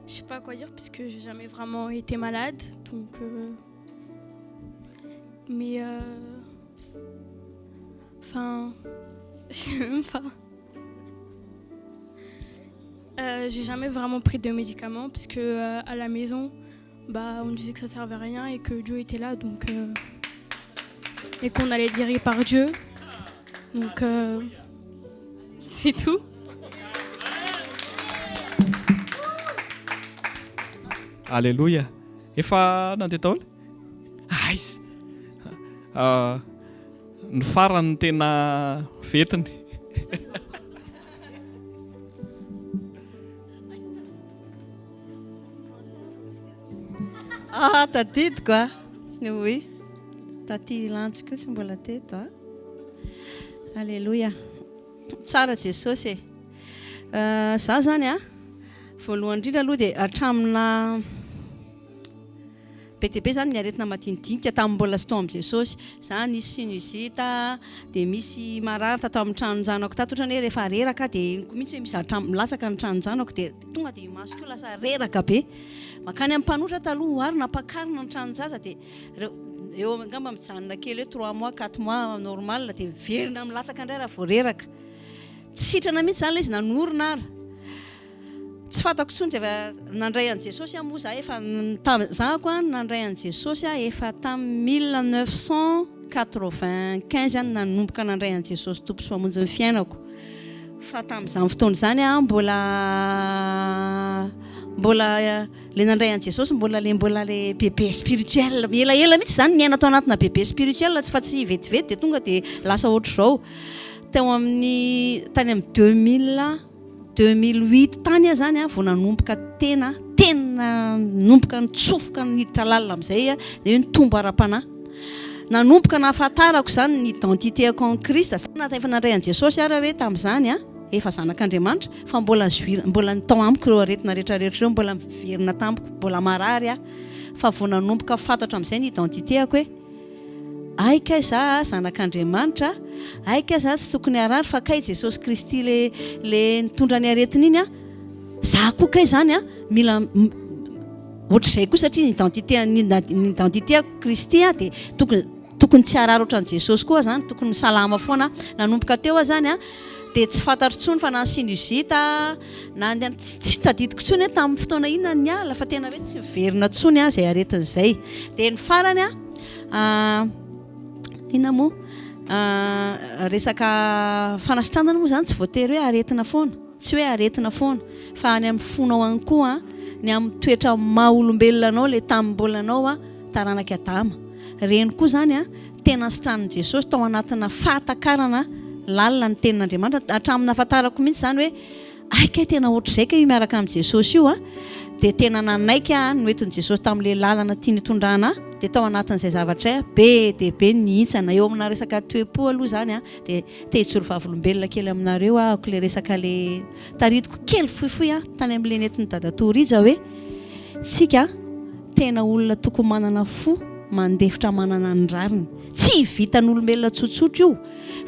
Je sais pas quoi dire puisque j'ai jamais vraiment été malade, donc mais enfin je sais même pas. J'ai jamais vraiment pris de médicaments puisque à la maison on disait que ça servait à rien et que Dieu était là, donc et qu'on allait être guéri par Dieu, donc c'est tout. Alléluia. Efa nandeha daholo? Aizy. Ny farany tena vetiny. Tadidiko oui. Taty lantsika tsy mbola teto Alléluia. Tsara Jesosy za zany voalohany indrindra aloha dia hatramina be dia be zany ny aretina madinidinika tamin'ny mbola sy tao amin'i Jesosy za nisy sinusite dia misy marary tatao amin'ny tranonjanako tato ohatrany hoe rehefa reraka dia mihitsy hoe misy milatsaka ny tranonjanako dia tonga dia maso koa lasa reraka be makany amin'ny mpanotra taloha ary nampakarina ny tranonjaza dia eo angamba mijanona kely hoe 3 mois 4 mois normal dia verina milatsaka indray raha vao reraka tsy sitrana mihitsy zany le izy nanorona ary tsy fatako tsony dia nandray an'i Jesosy moa za efa za koa nandray an'i Jesosy efa tamin'ny 1995 any nanomboka nandray an'i Jesosy tompo sy mamonjy ny fiainako fa tamin'izany fotoana zany mbola le nandray an'i Jesosy mbola le bébé spirituel ela mihitsy zany niaina tao anatina bébé spirituel fa tsy vetivety dia tonga dia lasa ohatr'izao tao amin'ny tany amin'ny 2008 tany zany vao nanomboka tena nanomboka nitsofoka niditra lalina amin'izay dia nitombo ara-panahy nanomboka nahafantarako zany ny identitéako en Krista efa nandray an'i Jesosy ary hoe tamin'izany efa zanak'Andriamanitra fa mbola nitao amiko ireo aretina rehetrarehetra ireo mbola miverina tamiko mbola marary fa vao nanomboka fantatra amin'izay ny identitéako hoe aika za zanak'Andriamanitra aika za tsy tokony harary fa kay Jesosy Kristy le nitondra ny aretina iny za koa kay zany mila ohatr'izay koa satria ny identitéako Kristy dia tokony tsy harary ohatran'i Jesosy koa zany tokony salama foana nanomboka teo zany dia tsy fantatro tsony fa na sinusite na tsy tadidiko tsony hoe tamin'ny fotoana inona ny ala fa tena hoe tsy miverina tsony izay aretina izay dia ny farany Inona moa resaka fanasitranana moa zany tsy voatery hoe aretina foana, tsy hoe aretina foana fa any amin'ny fonao any koa ny amin'ny toetra maha-olombelona anao le tamin'ny mbola anao taranaka adama. Reny koa zany tena sitranin' Jesosy tao anatina fahatakarana lalina ny tenin'Andriamanitra hatramin'ny ahafantarako mihitsy zany hoe aika tena ohatr'izay ka io miaraka amin'ny Jesosy io dia tena nanaika no entin'i Jesosy tamin'ilay lalana tiany hitondrana dia tao anatin'izay zavatra be dia be nihitsana eo amina resaka toe-po aloha zany dia te-hijoro vavolombelona kely aminareo ako le resaka le taridiko kely fohifohy tany amin'ilay nentin'ny dadatorija hoe tsika tena olona tokony manana fo mandefitra manana ny rariny, tsy vitan'olombelona tsotsotra io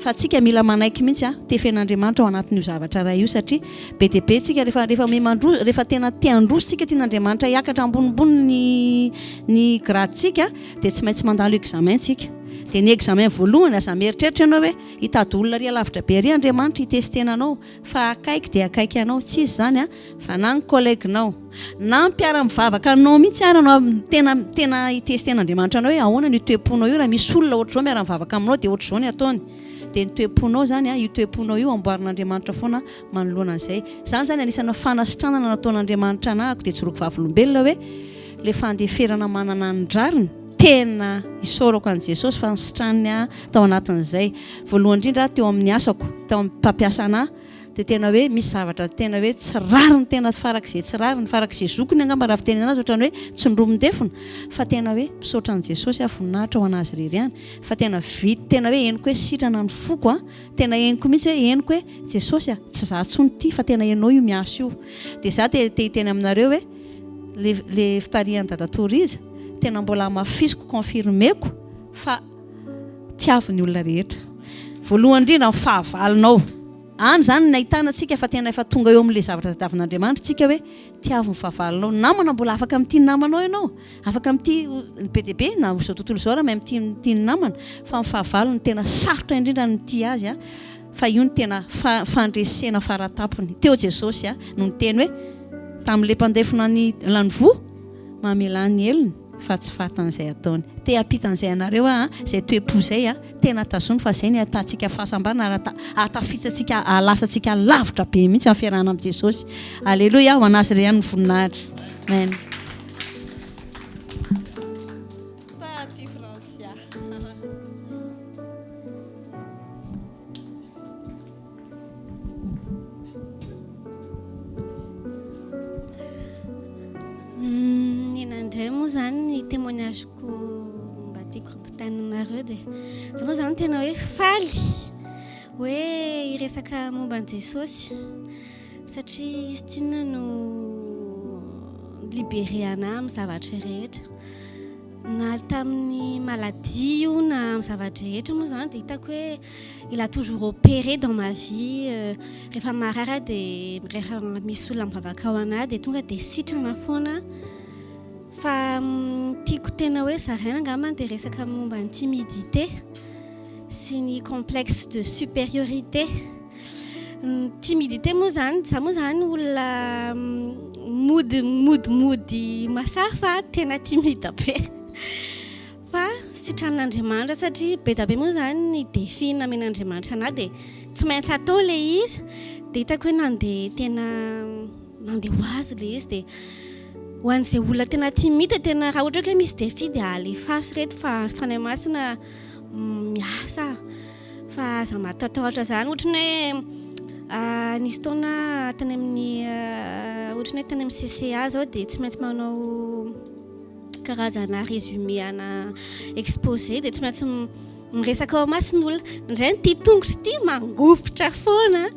fa tsika mila manaiky mihitsy tefen'Andriamanitra ao anatin'io zavatra raha io satria be dia be tsika rehefa tena te-handroso tsika tian'Andriamanitra hiakatra ambonimbony ny gradetsika dia tsy maintsy mandalo examen tsika. Dia ny examen voalohany aza mieritreritra ianao hoe hitady olona ry alavitra be ry Andriamanitra hitestena anao fa akaiky dia akaiky anao tsy izy zany fa na ny koleginao na mpiara-mivavaka anao mihitsy aranao tena hitesten'Andriamanitra anao hoe ahoana ny toe-ponao io raha misy olona ohatr'izao miara-mivavaka aminao dia ohatr'izao ny ataony. Dia ny toe-ponao zany io toe-ponao io amboarin'Andriamanitra foana manoloana an'izay. Zany zany anisana fanasitranana nataon'Andriamanitra anahako dia joroako vavolombelona hoe le fandeferana manana ny rariny tena isorako an' Jesosy fa nisitraniny tao anatin'izay. Voalohany indrindra teo amin'ny asako, teo amin'ny mpampiasa anahy dia tena hoe misy zavatra tena hoe tsy rariny tena farak'izay tsy rariny farak'izay zokony angamba raha fitenena azy ohatrany hoe tsy ndromondefona fa tena hoe misaotra an' Jesosy voninahitra ho anazy rery ihany fa tena vity tena hoe henoko hoe sitrana ny foko tena henoko mihitsy hoe henoko hoe Jesosy tsy za tsony ity fa tena henao io miasa io. Dia za te hiteny aminareo hoe le fitarihan'ny dadatorija tena mbola mafisiko confirmeko fa tiaviny olona rehetra. Voalohany indrindra ny fahavalonao any zany nahitana tsika fa tena efa tonga eo amin'ilay zavatra tadiavin'Andriamanitra tsika hoe tiaviny fahavalonao. Namana mbola afaka amin'ity namanao ianao, afaka amin'ity be dia be na izao tontolo izao raha mahay amin'ity namana fa ny fahavalony tena sarotra indrindra ny tia azy fa io ny tena fandresena faratapony. Teo Jesosy no niteny hoe tamin'ilay mpandefona ny lanivo mamela ny elony fa tsy fatan'izay ataony. Te hampitan'izay anareo izay toe-po izay tena tazony fa izay ny atantsika fahasambarana ahatafitantsika alasantsika lavitra be mihitsy amin'ny fiarahana amin'i Jesosy. Aleloia, ho anazy iray ihany ny voninahitra. Amen. Indray moa zany ny témoignageko mba tiako ampitanareo dia za moa zany tena hoe faly hoe hiresaka momba an' Jesosy satria izy tiana no libéré anahy amin'ny zavatra rehetra na tamin'ny maladie io na amin'ny zavatra rehetra moa zany dia hitako hoe il a toujours opéré dans ma vie rehefa marara dia rehefa misy olona mivavaka ao anahy dia tonga dia sitrana foana. Fa tiako tena hoe zaraina angamba dia resaka momba ny timidité sy ny complexe de supériorité. Timidité moa zany, za moa zany olona mody masafa tena timide be fa sitran'Andriamanitra satria be da be moa zany ny défi namen'Andriamanitra anahy dia tsy maintsy atao ilay izy dia hitako hoe nandeha ho azy ilay izy dia ho an'izay olona tena timide tena raha ohatra hoe misy défi dia alefaso reto fa fanahy masina miasa fa za matatahotra zany ohatrany hoe nisy taona tany amin'ny ohatrany hoe tany amin'ny CCA zao dia tsy maintsy manao karazana résumé ana exposé dia tsy maintsy miresaka ao masin'olona indray ny ty tongotra ty mangofotra foana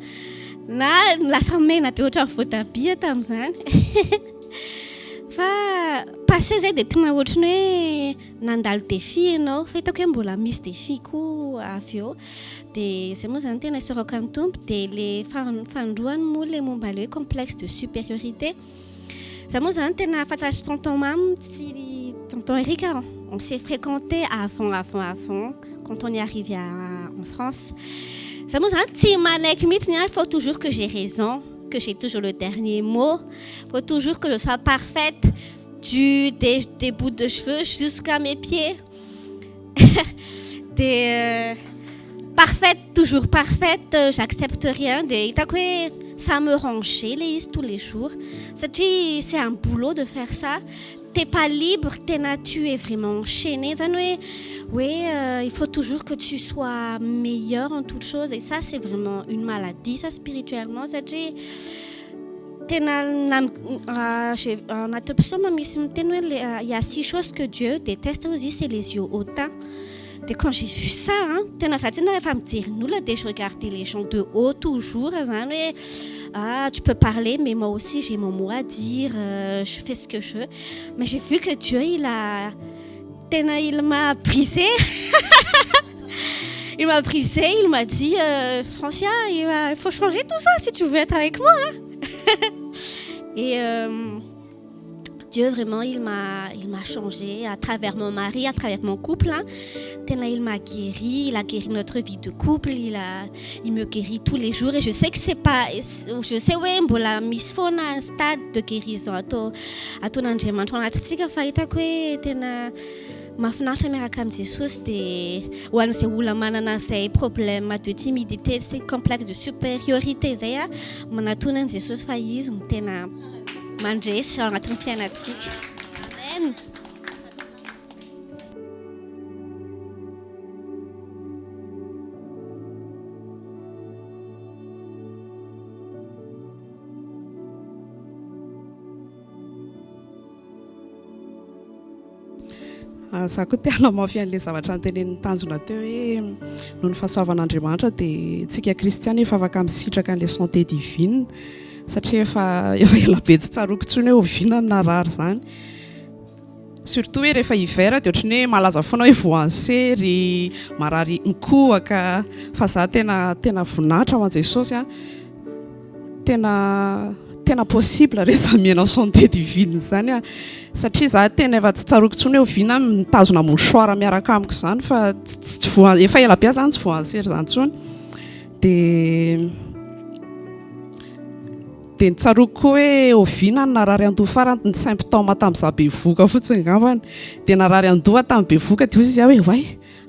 na lasa mena be ohatra ny voatabia tamin'izany fa passé zay dia tena ohatrany hoe nandalo défi ianao fa hitako hoe mbola misy défi koa avy eo dia izay moa zany tena isorako amin'ny tompo dia le fandroany moa le momba le hoe complexe de supériorité. Ça moa zany tena fantatry tonton mam sy tonton Erika, on s'est fréquenté avant quand on est arrivé en France. Ça moa zany tsy manaiky mihitsy il faut toujours que j'ai raison, que j'ai toujours le dernier mot, il faut toujours que je sois parfaite des bouts de cheveux jusqu'à mes pieds. Parfaite, toujours parfaite, j'accepte rien. Ça me rend chez tous les jours. C'est un boulot de faire ça. T'es pas libre, tu es vraiment enchaîné. Il faut toujours que tu sois meilleur en toute chose. Et ça, c'est vraiment une maladie, ça, spirituellement. Il y a 6 choses que Dieu déteste aussi, c'est les yeux hautains. Et quand j'ai vu ça, je regardais les gens de haut toujours. Tu peux parler, mais moi aussi j'ai mon mot à dire, je fais ce que je veux. Mais j'ai vu que Dieu, il m'a brisé. Il m'a brisé, il m'a dit, Francia, il faut changer tout ça si tu veux être avec moi. Et Dieu, vraiment, il m'a changé à travers mon mari, à travers mon couple. Il m'a guéri, il a guéri notre vie de couple, il me guérit tous les jours. Et je sais que c'est pas... Je sais, oui, la mise un stade de guérison. À ton entraînement, on a dit que mahafinaritra miaraka amin'i Jesosy dia ho an'izay olona manana izay problème de timidité, sy complexe de supériorité izay manatona an'i Jesosy fa izy no tena mandresy ao anatin'ny fiainantsika. Amen. Za koa te hanamafy an'ilay zavatra antenenin'ny tanjona teo hoe noho ny fahasoavan'Andriamanitra dia tsika kristiana efa afaka misitraka an'ilay santé divine satria efa ela be tsy tsaroako intsony hoe oviana ny narary izany. Surtout hoe rehefa hiver dia ohatrany hoe malaza foana hoe voansery, marary mikohaka fa za tena voninahitra ho an'i Jesosy tena possible rehefa miaina santé divine zany satria za tena efa tsy tsaroako intsony hoe oviana mitazona mouchoir miaraka amiko izany fa efa ela be zany tsy voansery izany intsony dia nitsaroako koa hoe oviana ny narary andoha farany ny symptôme tamin'izaho bevoka fotsiny angambany dia narary andoha tamin'ny bevoka dia ozy izy hoe way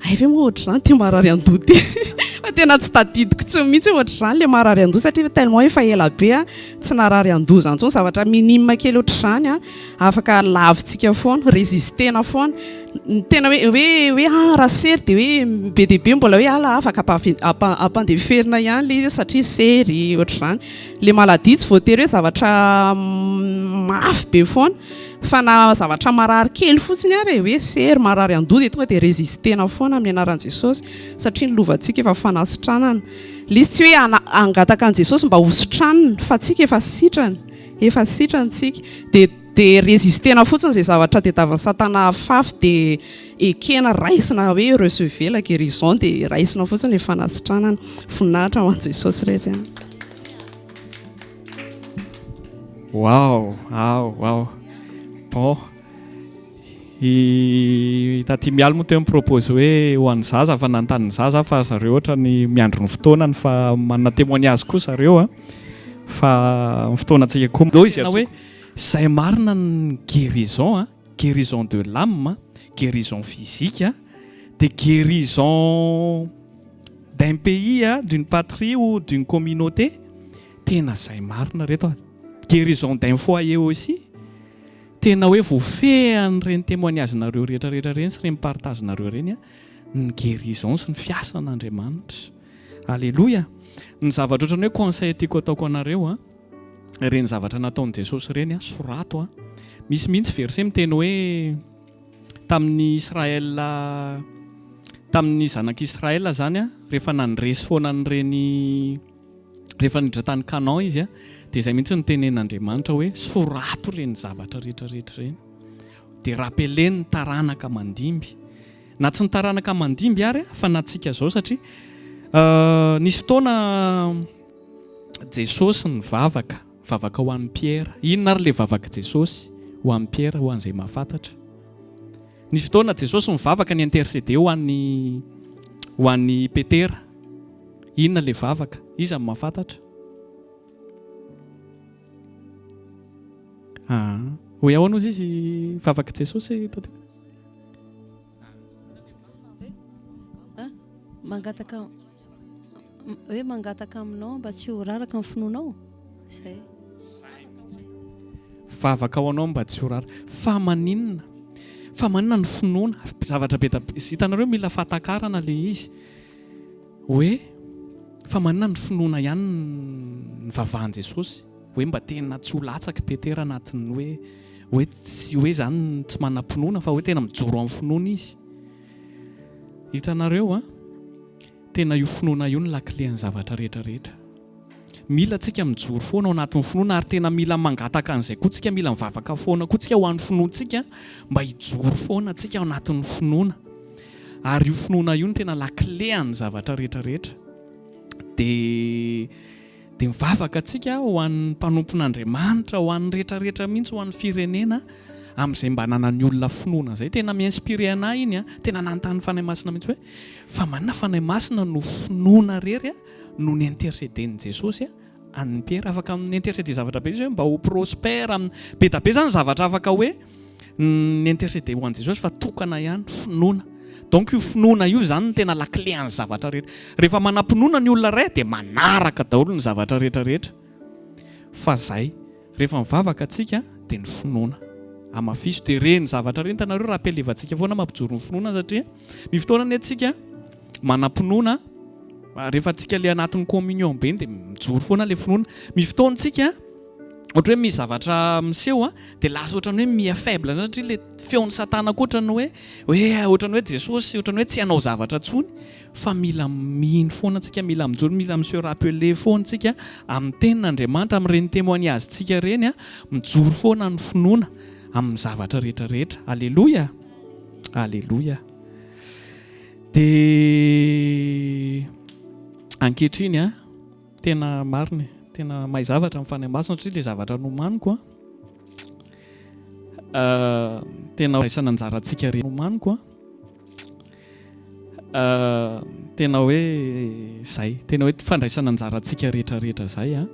ay ve moa ohatr' izany ty marary andoha ty fa tena tsy tadidiko tsy mihitsy ohatr' izany le marary andoha satria tellement efa ela be tsy narary andoha izany intsony zavatra minime kely ohatr' izany afaka lavintsika foana résistena foana tena hoe raha sery dia hoe be dia be mbola hoe ala afaka ampandeferina ihany le izy satria sery ohatr' izany le maladie tsy voatery hoe zavatra mafy be foana fa na zavatra marary kely fotsiny ary hoe sery marary andoha dia tonga dia résistena foana amin'ny anaran'i Jesosy satria ny lovantsika efa fanasitranana. Ilay izy tsy hoe angataka an'i Jesosy mba hositranana fa tsika efa sitrantsika dia résistena fotsiny izay zavatra tadiavan'ny satana fafy dia ekena raisina hoe recevez la guérison dia raisina fotsiny ilay fanasitranana. Voninahitra ho an'i Jesosy rehetra. Wow. Bon, taty mialy moa teo mipropose hoe ho an'ny zaza fa nanontany zaza fa zareo ohatra ny miandro ny fotoanany fa manana témoignage koa zareo fa ny fotoanantsika koa do izy hoe zay marina ny guérison guérison de l'âme, guérison physique de guérison d'un pays, d'une patrie ou d'une communauté tena zay marina reto guérison d'un foyer aussi tena hoe voafehan'ireny témoignage-nareo rehetrarehetra reny sy reny partage-nareo reny ny guérison sy ny fiasan'Andriamanitra. Alléluia. Ny zavatra ohatrany hoe conseil tiako ataoko anareo reny zavatra nataon'i Jesosy reny sorato misy mihitsy verset miteny hoe tamin'ny Israël tamin'ny zanak'Israël zany rehefa nandresy foana n'ireny rehefa niditra tany Canaan izy dia izay mihitsy ny tenen'Andriamanitra hoe sorato reny zavatra rehetrarehetra reny dia rappeleny ny taranaka mandimby na tsy ny taranaka mandimby ary fa natsika zao satria nisy fotoana Jesosy ny vavaka ho an'ny Pierre. Inona ary le vavaka Jesosy ho an'ny Pierre ho an'izay mahafantatra. Nisy fotoana Jesosy ny vavaka ny intercéder ho an'ny Petera. Inona le vavaka izy amin'ny mahafantatra. Hoe ahoana ozy izy vavaka Jesosy mangataka hoe mangataka aminao mba tsy ho raraka ny finoanao zay. Vavaka ao anao mba tsy ho rara. Fa maninona ny finoana? Zavatra be hitanareo mila fahatakarana le izy hoe fa maninona ny finoana ihany ny vavahan Jesosy, hoe mba tena tsy ho latsaka Petera anatiny hoe tsy hoe zany tsy manam-pinoana fa hoe tena mijoro amin'ny finoana izy. Hitanareo a, tena io finoana io ny lakile ny zavatra rehetra rehetra. Mila tsika mijoro foana ao anatin'ny finoana ary tena mila mangataka an'izay koa tsika, mila mivavaka foana koa tsika ho an'ny finoantsika mba hijoro foana tsika ao anatin'ny finoana. Ary io finoana io ny tena lakile ny zavatra rehetra rehetra. Dia mivavaka atsika ho an'ny mpanompon'Andriamanitra, ho an'ny rehetra rehetra mihitsy, ho an'ny firenena amin'izay mba nanany olona finoana zay. Tena mi-inspiré anahy iny a, tena nanontany fanahy masina mihitsy hoe fa manana fanahy masina no finoana rery a no ny intercéden'i Jesosy a an'ny Pierre. Afaka ny intercéder zavatra be izy hoe mba ho prospère be da be zany zavatra afaka hoe ny intercéder ho an'i Jesosy fa tokana ihany finoana. Donc io finoana io zany ny tena lakile ny zavatra rehetra. Rehefa manam-pinoana ny olona ray dia manaraka daholo ny zavatra rehetra rehetra. Fa zay rehefa mivavaka atsika dia ny finoana amafiso dia reny zavatra reny. Tanareo raha apelevantsika foana mampijoro ny finoana satria ny fotoana atsika manam-pinoana rehefa atsika le anatin'ny communion be dia mijoro foana le finoana. Misy fotoana atsika ohatra hoe misy zavatra miseho a dia lasa ohatrany hoe mia faible satria le feon'ny satana koa ohatrany hoe ohatrany hoe Jesosy ohatrany hoe tsy hanao zavatra tsony, fa mila mihino foana antsika, mila mijoro, mila monsieur rappeler foana antsika amin'ny tenin'Andriamanitra, amin'ireny témoignage tsika reny a, mijoro foana ny finoana amin'ny zavatra rehetra rehetra. Alléluia, alléluia. Dia ankehitriny a, tena marina, tena mahay zavatra amin'ny fanahy masina satria le zavatra nomaniko a tena raisana anjara antsika reny nomaniko a tena hoe zay, tena hoe fandraisana anjara antsika rehetra rehetra zay a.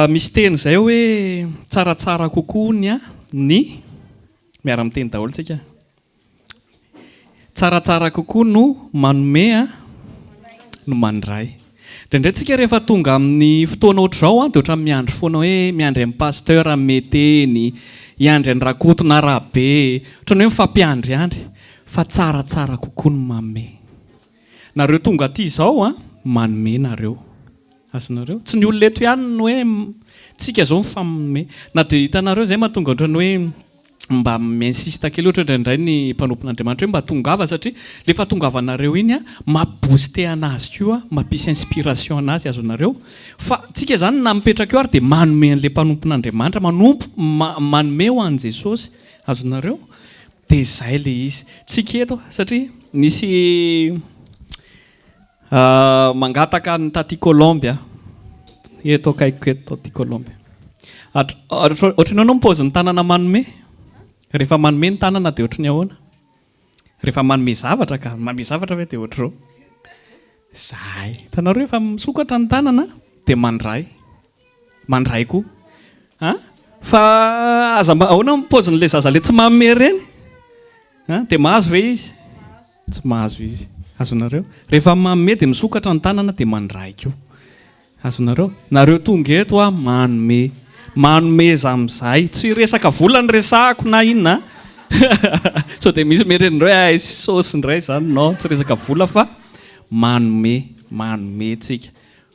Misy teny zay hoe tsaratsara kokoa ny miara-miteny daholo tsika, tsaratsara kokoa no manome a no mandray. Indrindray tsika rehefa tonga amin'ny fotoana ohatr'izao a dia ohatran'ny miandry foana hoe miandry amin'ny pasteur amin'ny meteny, hiandry any rakoto na rabe, ohatrany hoe mifampiandryandry, fa tsaratsara kokoa no manome. Nareo tonga aty izao a, manome nareo. Azonareo tsy ny olona eto ihany no hoe tsika zao mifaminome. Na dia hitanareo zay mahatonga ohatrany hoe mba mi-insiste kely ohatra indray ny mpanompon'Andriamanitra hoe mba tongava, satria le fahatongavanareo iny a mampibooster anazy koa a, mampisy inspiration anazy. Azonareo fa tsika zany na mipetraka eo ary dia manome an'ilay mpanompon'Andriamanitra, manome ho an'i Jesosy. Azonareo dia zay le izy. Tsika eto satria nisy mangataka ny taty Colombe eto akaiko eto taty Colombe. Ohatranao no mipôzy ny tanana manome. Rehefa manome ny tanana dia ohatrany ahoana? Rehefa manome zavatra ka manome zavatra ve dia ohatr'ireo zay. Hitanareo rehefa misokatra ny tanana dia mandray koa fa ahoana mipôzy n'ilay zaza le tsy manome reny dia mahazo ve izy? Tsy mahazo izy. Azonareo rehefa manome dia misokatra ny tanana dia mandray koa. Azonareo nareo tonga eto a manome amin'izay, tsy resaka vola ny resahako na inona so dia misy merenindreo hoe sosy indray zany, no tsy resaka vola fa manome tsika,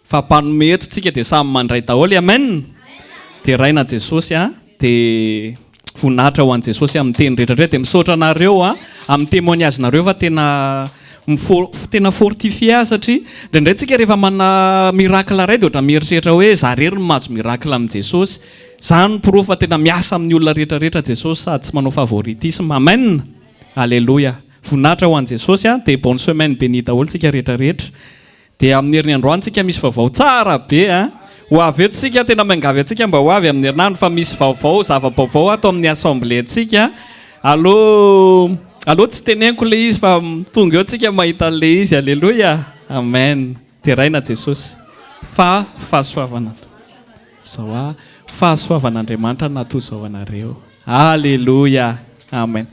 fa mpanome eto tsika dia samy mandray daholo. Amen. Dia raina Jesosy a dia voninahitra ho an'i Jesosy amin'ny teny rehetra rehetra. Dia misaotra anareo a amin'ny témoignage nareo fa tena fortifie satria indraindray tsika rehefa manana miracle ray dia ohatra mieritreritra hoe za rery no mahazo miracle amin'ny Jesosy. Zany proof fa tena miasa amin'ny olona rehetra rehetra Jesosy, sady tsy manao favoritisme. Amen. Alléluia. Voninahitra ho an'i Jesosy a. Dia bonne semaine bénie daholo tsika rehetra rehetra. Dia amin'ny herin'ny androany tsika misy vaovao tsara be ho avy eto tsika, tena miangavy atsika mba ho avy amin'ny herinandro fa misy vaovao, zava-baovao ato amin'ny assemblée atsika. Aloha tsy teneniko le izy fa tonga eo tsika mahita le izy. Alléluia. Amen. Dia raina Jesosy fa fahasoavan'Andriamanitra natoy zao anareo. Alléluia. Amen.